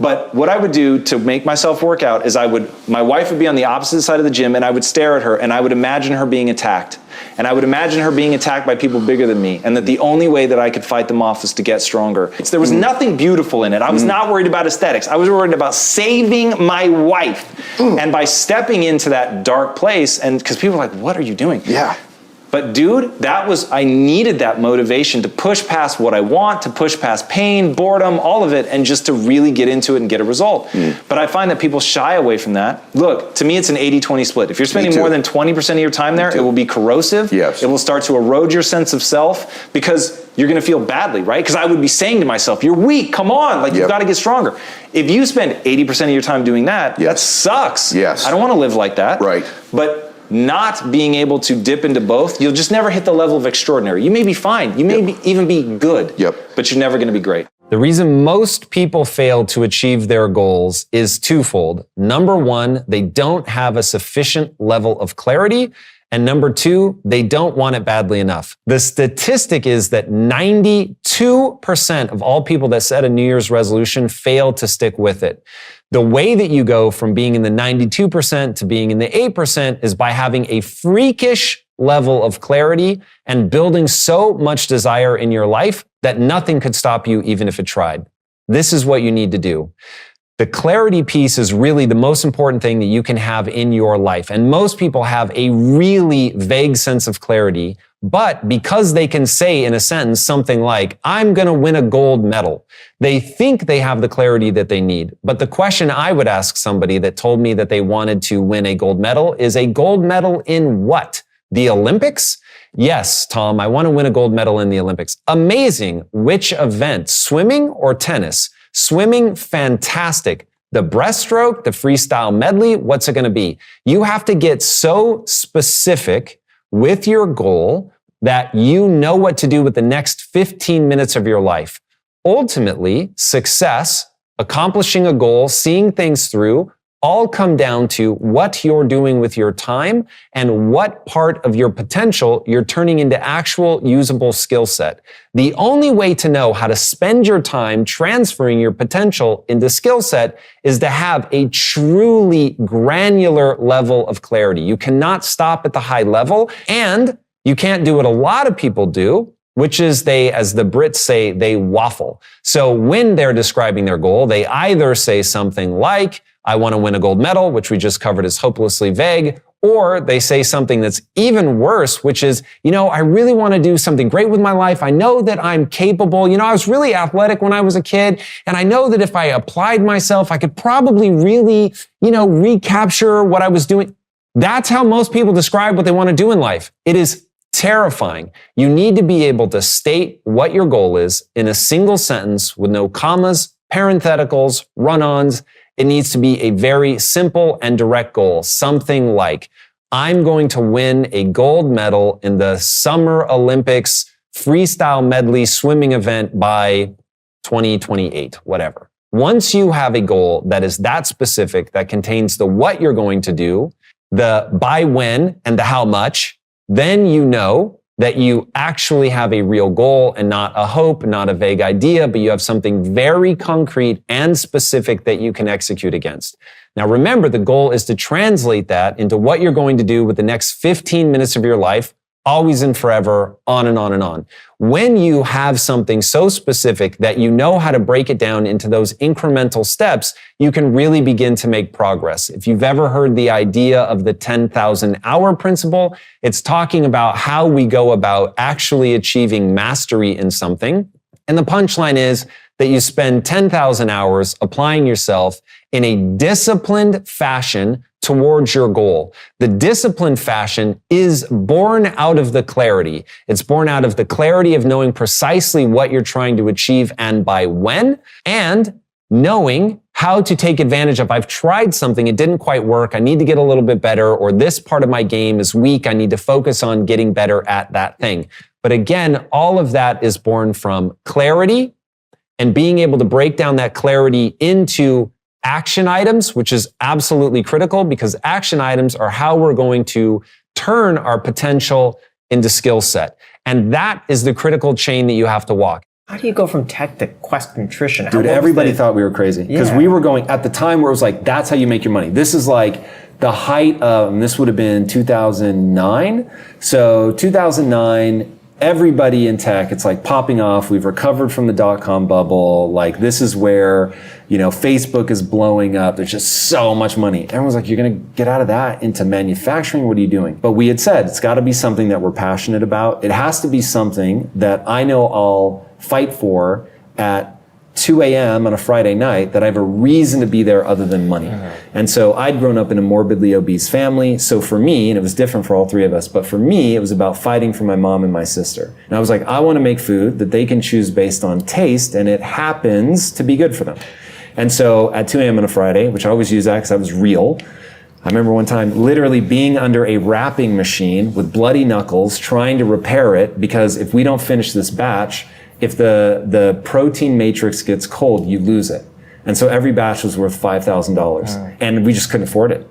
But what I would do to make myself work out is my wife would be on the opposite side of the gym and I would stare at her and I would imagine her being attacked. And I would imagine her being attacked by people bigger than me and that the only way that I could fight them off was to get stronger. There was nothing beautiful in it. I was not worried about aesthetics. I was worried about saving my wife. And by stepping into that dark place, and because people are like, what are you doing? But dude, I needed that motivation to push past what I want, to push past pain, boredom, all of it, and just to really get into it and get a result. But I find that people shy away from that. Look, to me, it's an 80-20 split. If you're spending more than 20% of your time there, it will be corrosive. It will start to erode your sense of self because you're gonna feel badly, right? Because I would be saying to myself, you're weak, come on, like you've gotta get stronger. If you spend 80% of your time doing that, that sucks. I don't wanna live like that. But not being able to dip into both, you'll just never hit the level of extraordinary. You may be fine, you may even be good, but you're never gonna be great.
The reason most people fail to achieve their goals is twofold. Number one, they don't have a sufficient level of clarity. And number two, they don't want it badly enough. The statistic is that 92% of all people that set a New Year's resolution fail to stick with it. The way that you go from being in the 92% to being in the 8% is by having a freakish level of clarity and building so much desire in your life that nothing could stop you even if it tried. This is what you need to do. The clarity piece is really the most important thing that you can have in your life. And most people have a really vague sense of clarity, but because they can say in a sentence something like, I'm going to win a gold medal, they think they have the clarity that they need. But the question I would ask somebody that told me that they wanted to win a gold medal is a gold medal in what? The Olympics? Yes, Tom, I want to win a gold medal in the Olympics. Amazing. Which event? Swimming or tennis? Swimming, fantastic. The breaststroke, the freestyle medley, what's it going to be? You have to get so specific with your goal that you know what to do with the next 15 minutes of your life. Ultimately, success, accomplishing a goal, seeing things through, all come down to what you're doing with your time and what part of your potential you're turning into actual usable skill set. The only way to know how to spend your time transferring your potential into skill set is to have a truly granular level of clarity. You cannot stop at the high level, and you can't do what a lot of people do, which is they, as the Brits say, they waffle. So when they're describing their goal, they either say something like, I want to win a gold medal, which we just covered as hopelessly vague, or they say something that's even worse, which is, I really want to do something great with my life. I know that I'm capable. I was really athletic when I was a kid, and I know that if I applied myself, I could probably really, recapture what I was doing. That's how most people describe what they want to do in life. It is terrifying. You need to be able to state what your goal is in a single sentence with no commas, parentheticals, run-ons. It needs to be a very simple and direct goal. Something like, I'm going to win a gold medal in the Summer Olympics freestyle medley swimming event by 2028, whatever. Once you have a goal that is that specific, that contains the what you're going to do, the by when, and the how much, then you know that you actually have a real goal and not a hope, not a vague idea, but you have something very concrete and specific that you can execute against. Now remember, the goal is to translate that into what you're going to do with the next 15 minutes of your life always and forever, on and on and on. When you have something so specific that you know how to break it down into those incremental steps, you can really begin to make progress. If you've ever heard the idea of the 10,000 hour principle, it's talking about how we go about actually achieving mastery in something. And the punchline is that you spend 10,000 hours applying yourself in a disciplined fashion towards your goal. The disciplined fashion is born out of the clarity. It's born out of the clarity of knowing precisely what you're trying to achieve and by when, and knowing how to take advantage of, I've tried something, it didn't quite work, I need to get a little bit better, or this part of my game is weak, I need to focus on getting better at that thing. But again, all of that is born from clarity and being able to break down that clarity into action items, which is absolutely critical because action items are how we're going to turn our potential into skill set. And that is the critical chain that you have to walk.
How do you go from tech to Quest Nutrition?
Dude, everybody thought we were crazy because we were going at the time where it was like, that's how you make your money. This is like the height of, and this would have been 2009. So 2009, everybody in tech, it's like popping off. We've recovered from the dot-com bubble. Like this is where, Facebook is blowing up. There's just so much money. Everyone's like, you're going to get out of that into manufacturing? What are you doing? But we had said, it's got to be something that we're passionate about. It has to be something that I know I'll fight for at 2 a.m. on a Friday night, that I have a reason to be there other than money. And so I'd grown up in a morbidly obese family. So for me, and it was different for all three of us, but for me, it was about fighting for my mom and my sister. And I was like, I want to make food that they can choose based on taste, and it happens to be good for them. And so at 2 a.m. on a Friday, which I always use that because I was real, I remember one time literally being under a wrapping machine with bloody knuckles trying to repair it, because if we don't finish this batch, if the protein matrix gets cold, you lose it. And so every batch was worth $5,000 and we just couldn't afford it.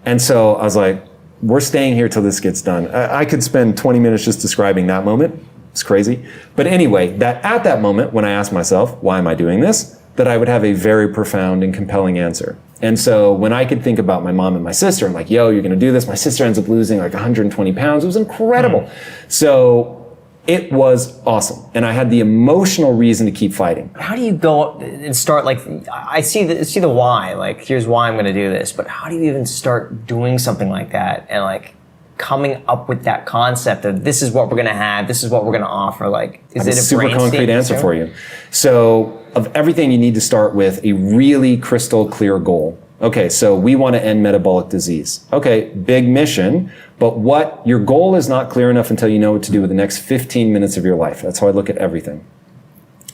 And so I was like, we're staying here till this gets done. I could spend 20 minutes just describing that moment. It's crazy. But anyway, at that moment, when I asked myself, why am I doing this? That I would have a very profound and compelling answer. And so when I could think about my mom and my sister, I'm like, yo, you're going to do this. My sister ends up losing like 120 pounds. It was incredible. So it was awesome. And I had the emotional reason to keep fighting.
How do you go and start, like, I see the why, like, here's why I'm going to do this, but how do you even start doing something like that and like coming up with that concept of this is what we're going to have, this is what we're going to offer? Like, is it a
super concrete answer for you? So of everything, you need to start with a really crystal clear goal. Okay, so we want to end metabolic disease. Okay, big mission, but what your goal is not clear enough until you know what to do with the next 15 minutes of your life. That's how I look at everything.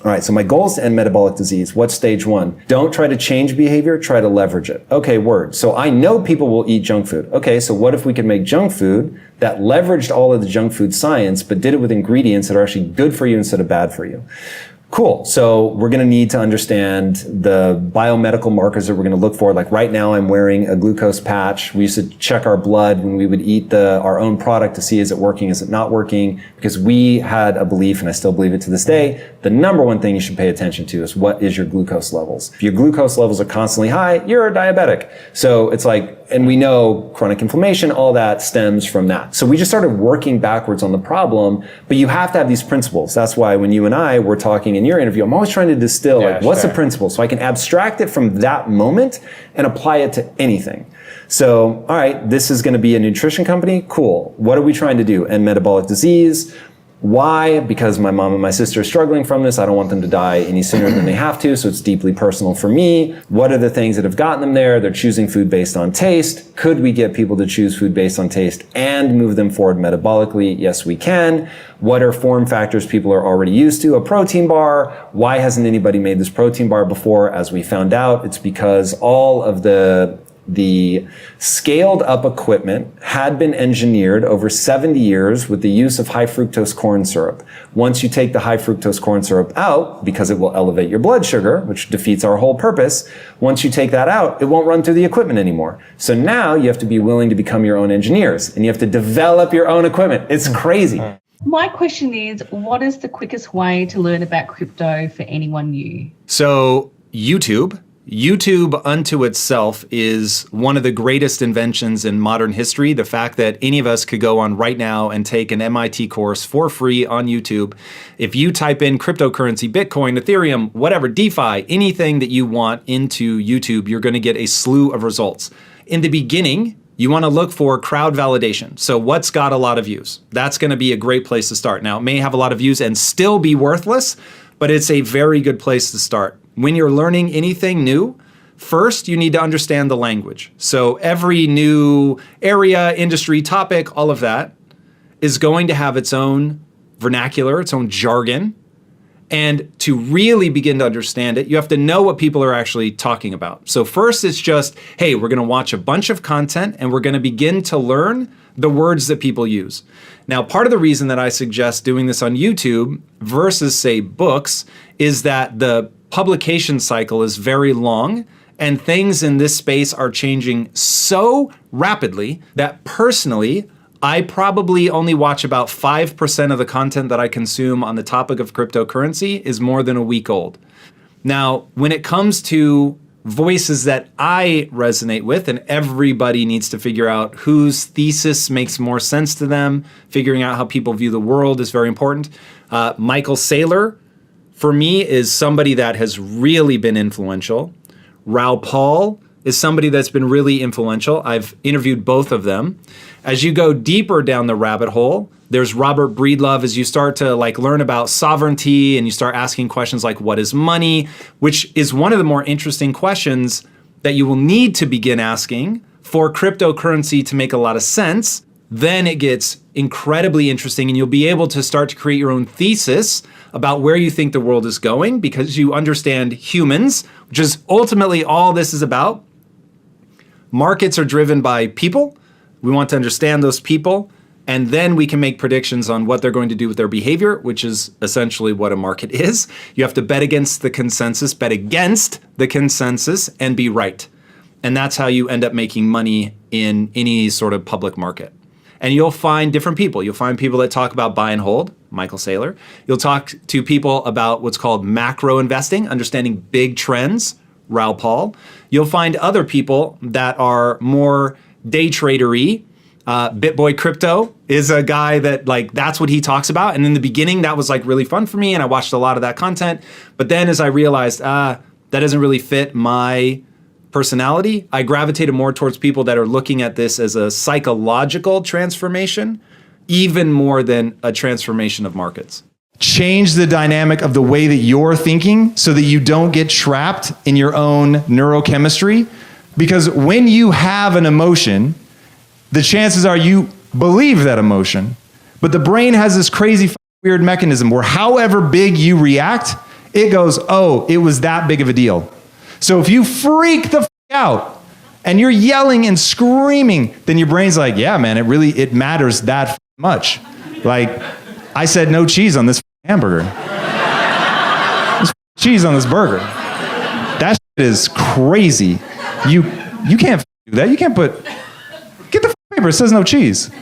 All right, so my goal is to end metabolic disease. What's stage one? Don't try to change behavior, try to leverage it. Okay, word. So I know people will eat junk food. Okay, so what if we could make junk food that leveraged all of the junk food science, but did it with ingredients that are actually good for you instead of bad for you? Cool. So we're going to need to understand the biomedical markers that we're going to look for. Like right now, I'm wearing a glucose patch. We used to check our blood when we would eat our own product to see, is it working, is it not working? Because we had a belief, and I still believe it to this day, the number one thing you should pay attention to is what is your glucose levels. If your glucose levels are constantly high, you're a diabetic. So it's like, and we know chronic inflammation, all that stems from that. So we just started working backwards on the problem, but you have to have these principles. That's why when you and I were talking in your interview, I'm always trying to distill, what's the principle? So I can abstract it from that moment and apply it to anything. So, all right, this is going to be a nutrition company. Cool. What are we trying to do? End metabolic disease. Why? Because my mom and my sister are struggling from this. I don't want them to die any sooner than they have to, so it's deeply personal for me. What are the things that have gotten them there? They're choosing food based on taste. Could we get people to choose food based on taste and move them forward metabolically? Yes, we can. What are form factors people are already used to? A protein bar. Why hasn't anybody made this protein bar before? As we found out, it's because all of the scaled up equipment had been engineered over 70 years with the use of high fructose corn syrup. Once you take the high fructose corn syrup out, because it will elevate your blood sugar, which defeats our whole purpose, once you take that out, it won't run through the equipment anymore. So now you have to be willing to become your own engineers, and you have to develop your own equipment. It's crazy.
My question is, what is the quickest way to learn about crypto for anyone new?
So YouTube YouTube unto itself is one of the greatest inventions in modern history. The fact that any of us could go on right now and take an MIT course for free on YouTube. If you type in cryptocurrency, Bitcoin, Ethereum, whatever, DeFi, anything that you want into YouTube, you're going to get a slew of results. In the beginning, you want to look for crowd validation. So what's got a lot of views? That's going to be a great place to start. Now, it may have a lot of views and still be worthless, but it's a very good place to start. When you're learning anything new, first you need to understand the language. So every new area, industry, topic, all of that is going to have its own vernacular, its own jargon. And to really begin to understand it, you have to know what people are actually talking about. So first it's just, hey, we're going to watch a bunch of content and we're going to begin to learn the words that people use. Now, part of the reason that I suggest doing this on YouTube versus, say, books is that the publication cycle is very long and things in this space are changing so rapidly that personally, I probably only watch about 5% of the content that I consume on the topic of cryptocurrency is more than a week old. Now, when it comes to voices that I resonate with, and everybody needs to figure out whose thesis makes more sense to them, figuring out how people view the world is very important. Michael Saylor, for me, is somebody that has really been influential. Raoul Pal is somebody that's been really influential. I've interviewed both of them. As you go deeper down the rabbit hole, there's Robert Breedlove. As you start to learn about sovereignty and you start asking questions like, what is money? Which is one of the more interesting questions that you will need to begin asking for cryptocurrency to make a lot of sense. Then it gets incredibly interesting and you'll be able to start to create your own thesis about where you think the world is going because you understand humans, which is ultimately all this is about. Markets are driven by people. We want to understand those people, and then we can make predictions on what they're going to do with their behavior, which is essentially what a market is. You have to bet against the consensus, and be right. And that's how you end up making money in any sort of public market. And you'll find different people. You'll find people that talk about buy and hold, Michael Saylor. You'll talk to people about what's called macro investing, understanding big trends, Raoul Pal. You'll find other people that are more day tradery. BitBoy Crypto is a guy that that's what he talks about. And in the beginning, that was really fun for me. And I watched a lot of that content. But then as I realized, that doesn't really fit my personality, I gravitated more towards people that are looking at this as a psychological transformation, even more than a transformation of markets.
Change the dynamic of the way that you're thinking so that you don't get trapped in your own neurochemistry. Because when you have an emotion, the chances are you believe that emotion, but the brain has this crazy weird mechanism where however big you react, it goes, oh, it was that big of a deal. So if you freak the out and you're yelling and screaming, then your brain's like, yeah, man, it matters that much. I said no cheese on this hamburger. There's cheese on this burger. That shit is crazy. You can't do that. You can't get the paper, it says no cheese.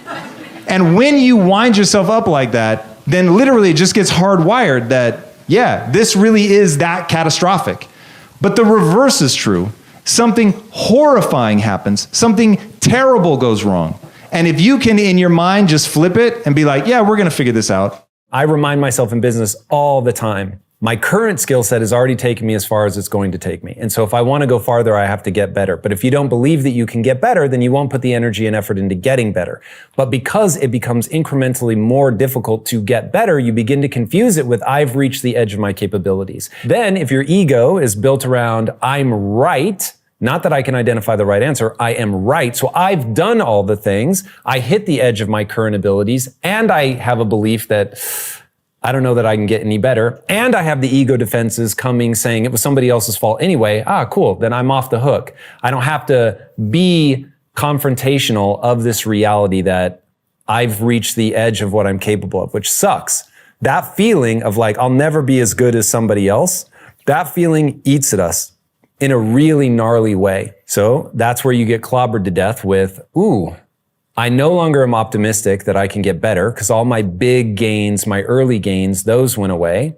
And when you wind yourself up like that, then literally it just gets hardwired that, yeah, this really is that catastrophic. But the reverse is true. Something horrifying happens. Something terrible goes wrong. And if you can, in your mind, just flip it and be like, yeah, we're going to figure this out.
I remind myself in business all the time, my current skill set has already taken me as far as it's going to take me. And so if I want to go farther, I have to get better. But if you don't believe that you can get better, then you won't put the energy and effort into getting better. But because it becomes incrementally more difficult to get better, you begin to confuse it with I've reached the edge of my capabilities. Then if your ego is built around I'm right, not that I can identify the right answer, I am right. So I've done all the things, I hit the edge of my current abilities, and I have a belief that I don't know that I can get any better. And I have the ego defenses coming saying it was somebody else's fault anyway. Cool. Then I'm off the hook. I don't have to be confrontational of this reality that I've reached the edge of what I'm capable of, which sucks. That feeling of I'll never be as good as somebody else, that feeling eats at us in a really gnarly way. So that's where you get clobbered to death with, I no longer am optimistic that I can get better because all my big gains, my early gains, those went away.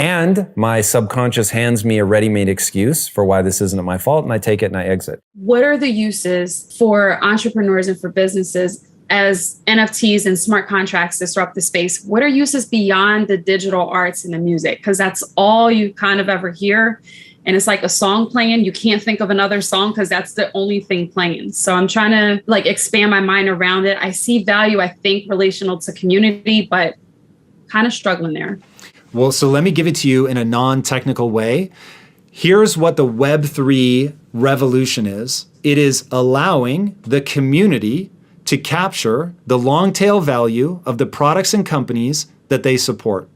And my subconscious hands me a ready-made excuse for why this isn't my fault, and I take it and I exit.
What are the uses for entrepreneurs and for businesses as NFTs and smart contracts disrupt the space? What are uses beyond the digital arts and the music? Because that's all you kind of ever hear. And it's like a song playing. You can't think of another song because that's the only thing playing. So I'm trying to like expand my mind around it. I see value, I think, relational to community, but kind of struggling there.
Well, so let me give it to you in a non-technical way. Here's what the Web3 revolution is. It is allowing the community to capture the long tail value of the products and companies that they support.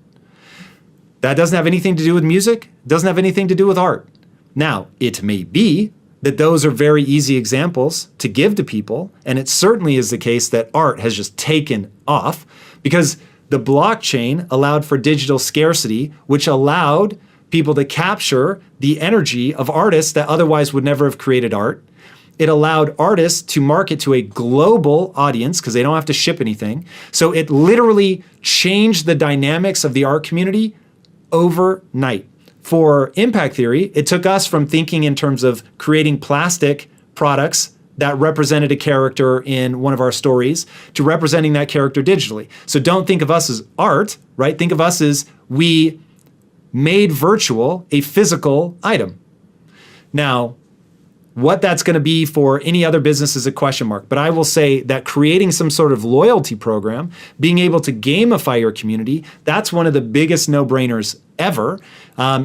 That doesn't have anything to do with music, doesn't have anything to do with art. Now, it may be that those are very easy examples to give to people, and it certainly is the case that art has just taken off because the blockchain allowed for digital scarcity, which allowed people to capture the energy of artists that otherwise would never have created art. It allowed artists to market to a global audience because they don't have to ship anything. So it literally changed the dynamics of the art community overnight. For impact theory, it took us from thinking in terms of creating plastic products that represented a character in one of our stories to representing that character digitally. So don't think of us as art, right? Think of us as we made virtual a physical item. Now, what that's going to be for any other business is a question mark. But I will say that creating some sort of loyalty program, being able to gamify your community, that's one of the biggest no-brainers ever.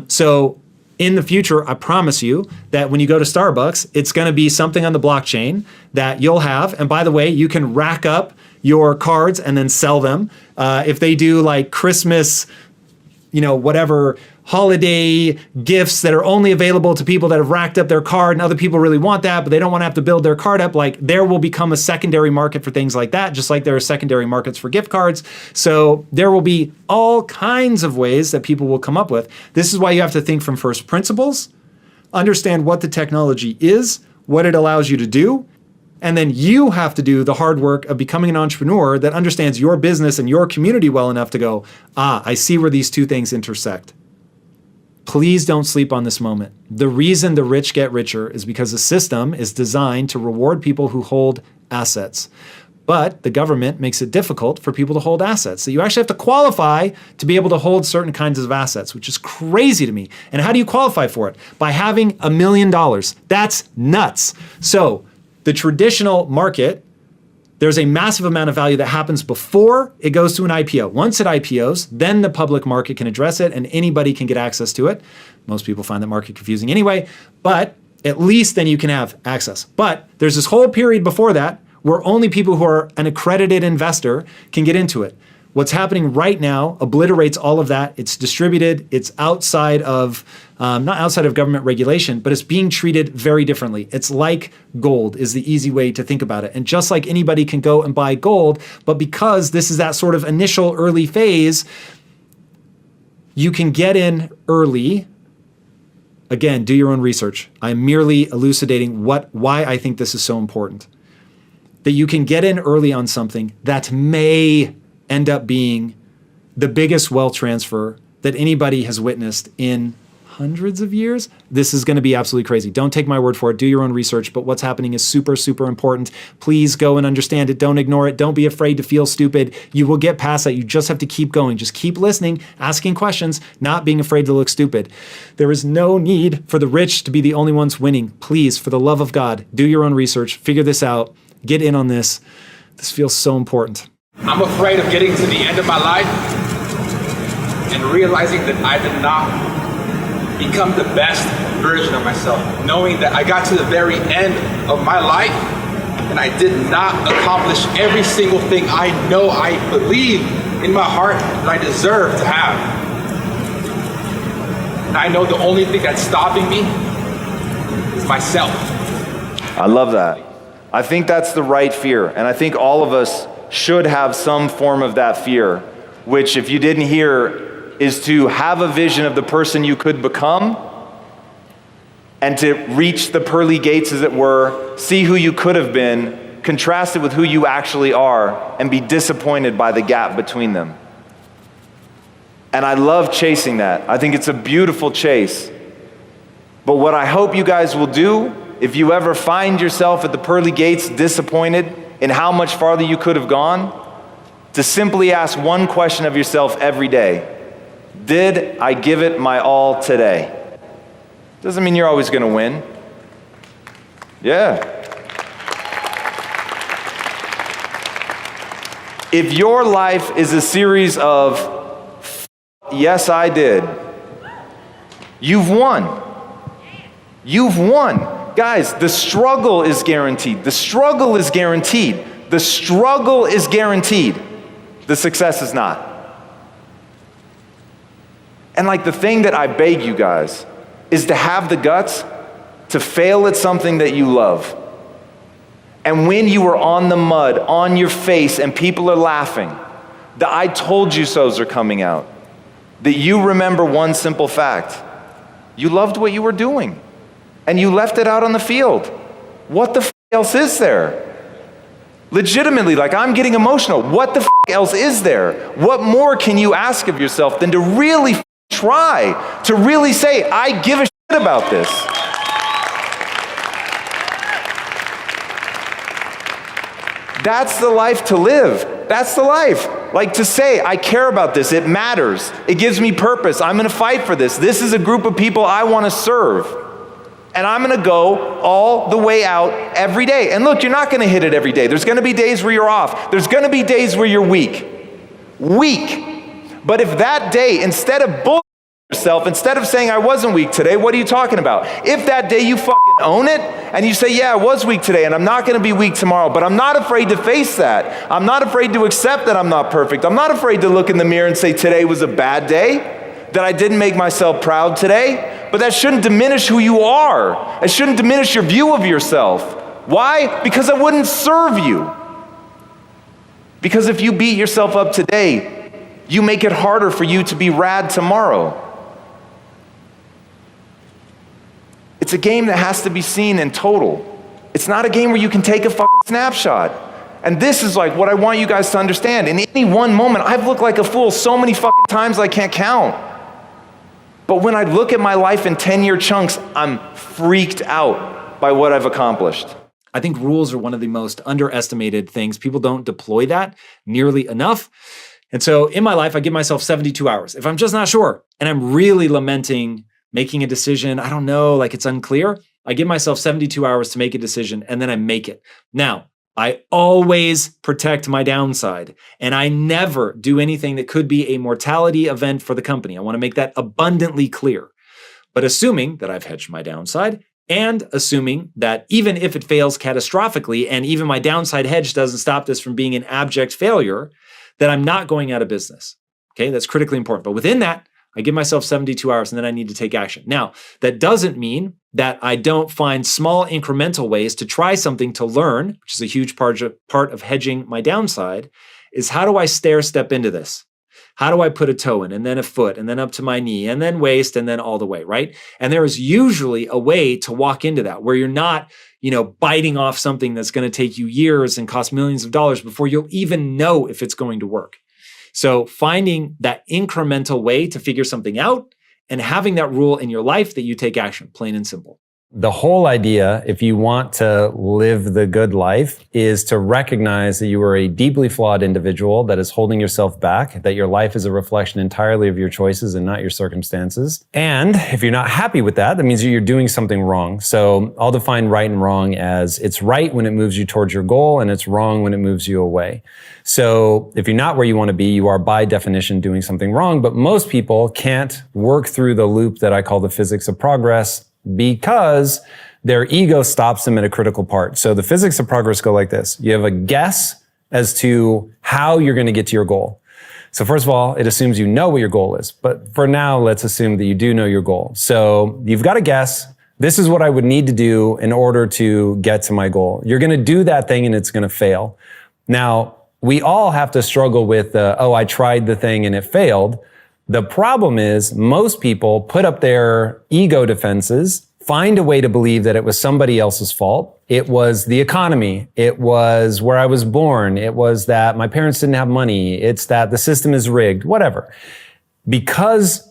So in the future, I promise you that when you go to Starbucks, it's going to be something on the blockchain that you'll have. And by the way, you can rack up your cards and then sell them. If they do like Christmas, whatever holiday gifts that are only available to people that have racked up their card and other people really want that, but they don't want to have to build their card up, like there will become a secondary market for things like that, just like there are secondary markets for gift cards. So there will be all kinds of ways that people will come up with. This is why you have to think from first principles, understand what the technology is, what it allows you to do, and then you have to do the hard work of becoming an entrepreneur that understands your business and your community well enough to go, I see where these two things intersect. Please don't sleep on this moment. The reason the rich get richer is because the system is designed to reward people who hold assets. But the government makes it difficult for people to hold assets. So you actually have to qualify to be able to hold certain kinds of assets, which is crazy to me. And how do you qualify for it? By having $1 million. That's nuts. So the traditional market, there's a massive amount of value that happens before it goes to an IPO. Once it IPOs, then the public market can address it and anybody can get access to it. Most people find that market confusing anyway, but at least then you can have access. But there's this whole period before that where only people who are an accredited investor can get into it. What's happening right now obliterates all of that. It's distributed. It's outside of, not outside of government regulation, but it's being treated very differently. It's like gold is the easy way to think about it. And just like anybody can go and buy gold, but because this is that sort of initial early phase, you can get in early. Again, do your own research. I'm merely elucidating why I think this is so important. That you can get in early on something that may end up being the biggest wealth transfer that anybody has witnessed in hundreds of years. This is going to be absolutely crazy. Don't take my word for it. Do your own research. But what's happening is super, super important. Please go and understand it. Don't ignore it. Don't be afraid to feel stupid. You will get past that. You just have to keep going. Just keep listening, asking questions, not being afraid to look stupid. There is no need for the rich to be the only ones winning. Please, for the love of God, do your own research. Figure this out. Get in on this. This feels so important.
I'm afraid of getting to the end of my life and realizing that I did not become the best version of myself, knowing that I got to the very end of my life and I did not accomplish every single thing I know I believe in my heart that I deserve to have. And I know the only thing that's stopping me is myself.
I love that. I think that's the right fear, and I think all of us should have some form of that fear, which, if you didn't hear, is to have a vision of the person you could become and to reach the pearly gates, as it were, see who you could have been, contrast it with who you actually are, and be disappointed by the gap between them. And I love chasing that. I think it's a beautiful chase. But what I hope you guys will do, if you ever find yourself at the pearly gates disappointed in how much farther you could have gone, to simply ask one question of yourself every day. Did I give it my all today? Doesn't mean you're always going to win. Yeah. If your life is a series of yes, I did, you've won. You've won. Guys, the struggle is guaranteed. The struggle is guaranteed. The struggle is guaranteed. The success is not. And like the thing that I beg you guys is to have the guts to fail at something that you love. And when you are on the mud, on your face, and people are laughing, the I told you so's are coming out, that you remember one simple fact. You loved what you were doing, and you left it out on the field. What the else is there? Legitimately, like I'm getting emotional. What the else is there? What more can you ask of yourself than to really try, to really say, I give a shit about this? That's the life to live. That's the life. Like to say, I care about this. It matters. It gives me purpose. I'm going to fight for this. This is a group of people I want to serve. And I'm going to go all the way out every day. And look, you're not going to hit it every day. There's going to be days where you're off. There's going to be days where you're weak. Weak. But if that day, instead of bullshitting yourself, instead of saying I wasn't weak today, what are you talking about? If that day you fucking own it and you say, yeah, I was weak today and I'm not going to be weak tomorrow, but I'm not afraid to face that. I'm not afraid to accept that I'm not perfect. I'm not afraid to look in the mirror and say today was a bad day, that I didn't make myself proud today, but that shouldn't diminish who you are. It shouldn't diminish your view of yourself. Why? Because it wouldn't serve you. Because if you beat yourself up today, you make it harder for you to be rad tomorrow. It's a game that has to be seen in total. It's not a game where you can take a fucking snapshot. And this is like what I want you guys to understand. In any one moment, I've looked like a fool so many fucking times I can't count. But when I look at my life in 10-year chunks, I'm freaked out by what I've accomplished.
I think rules are one of the most underestimated things. People don't deploy that nearly enough. And so in my life, I give myself 72 hours. If I'm just not sure and I'm really lamenting making a decision, I don't know, like it's unclear, I give myself 72 hours to make a decision and then I make it. Now, I always protect my downside and I never do anything that could be a mortality event for the company. I want to make that abundantly clear. But assuming that I've hedged my downside and assuming that even if it fails catastrophically and even my downside hedge doesn't stop this from being an abject failure, that I'm not going out of business. Okay, that's critically important. But within that, I give myself 72 hours and then I need to take action. Now, that doesn't mean that I don't find small incremental ways to try something to learn, which is a huge part of hedging my downside, is how do I stair-step into this? How do I put a toe in and then a foot and then up to my knee and then waist and then all the way, right? And there is usually a way to walk into that where you're not, biting off something that's going to take you years and cost millions of dollars before you'll even know if it's going to work. So finding that incremental way to figure something out and having that rule in your life that you take action, plain and simple.
The whole idea, if you want to live the good life, is to recognize that you are a deeply flawed individual that is holding yourself back, that your life is a reflection entirely of your choices and not your circumstances. And if you're not happy with that, that means you're doing something wrong. So I'll define right and wrong as it's right when it moves you towards your goal and it's wrong when it moves you away. So if you're not where you want to be, you are by definition doing something wrong. But most people can't work through the loop that I call the physics of progress because their ego stops them at a critical part. So the physics of progress go like this. You have a guess as to how you're going to get to your goal. So first of all, it assumes you know what your goal is. But for now, let's assume that you do know your goal. So you've got a guess. This is what I would need to do in order to get to my goal. You're going to do that thing and it's going to fail. Now, we all have to struggle with, I tried the thing and it failed. The problem is most people put up their ego defenses, find a way to believe that it was somebody else's fault. It was the economy. It was where I was born. It was that my parents didn't have money. It's that the system is rigged, whatever. because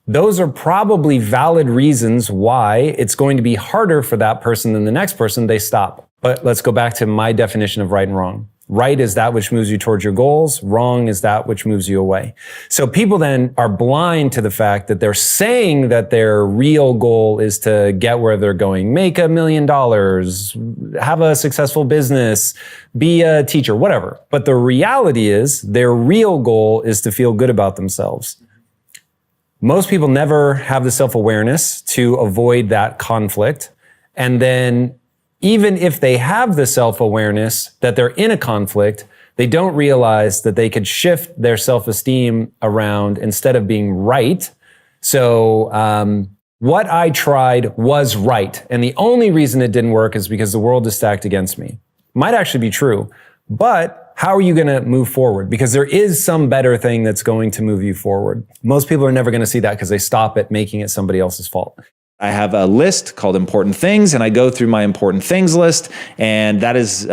those are probably valid reasons why it's going to be harder for that person than the next person, they stop. But let's go back to my definition of right and wrong. Right is that which moves you towards your goals. Wrong is that which moves you away. So people then are blind to the fact that they're saying that their real goal is to get where they're going, make $1 million, have a successful business, be a teacher, whatever. But the reality is their real goal is to feel good about themselves. Most people never have the self-awareness to avoid that conflict. And then even if they have the self-awareness that they're in a conflict, they don't realize that they could shift their self-esteem around instead of being right. So what I tried was right. And the only reason it didn't work is because the world is stacked against me. Might actually be true. But how are you going to move forward? Because there is some better thing that's going to move you forward. Most people are never going to see that because they stop at making it somebody else's fault.
I have a list called important things, and I go through my important things list, and that is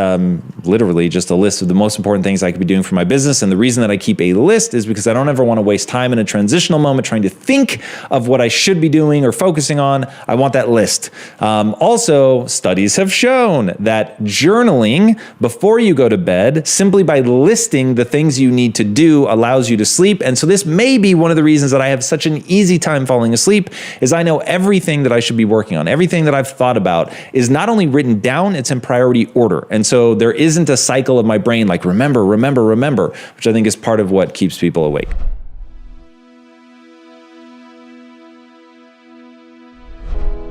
literally just a list of the most important things I could be doing for my business. And the reason that I keep a list is because I don't ever want to waste time in a transitional moment trying to think of what I should be doing or focusing on. I want that list. Also, studies have shown that journaling before you go to bed, simply by listing the things you need to do, allows you to sleep. And so this may be one of the reasons that I have such an easy time falling asleep, is I know everything that I should be working on, everything that I've thought about is not only written down, it's in priority order. And so there isn't a cycle of my brain like remember, remember, remember, which I think is part of what keeps people awake.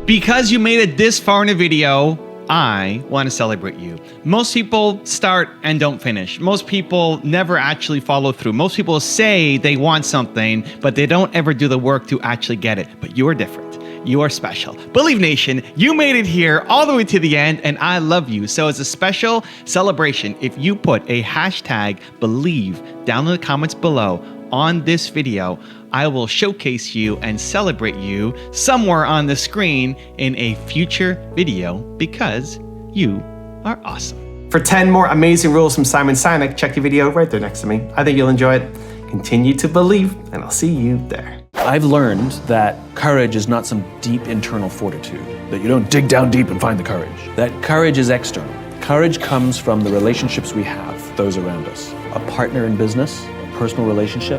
Because you made it this far in a video, I want to celebrate you. Most people start and don't finish. Most people never actually follow through. Most people say they want something, but they don't ever do the work to actually get it. But you are different. You are special. Believe Nation, you made it here all the way to the end, and I love you. So as a special celebration, if you put a hashtag Believe down in the comments below on this video, I will showcase you and celebrate you somewhere on the screen in a future video because you are awesome.
For 10 more amazing rules from Simon Sinek, check the video right there next to me. I think you'll enjoy it. Continue to believe, and I'll see you there.
I've learned that courage is not some deep internal fortitude, that you don't dig down deep and find the courage. That courage is external. Courage comes from the relationships we have, those around us. A partner in business, a personal relationship,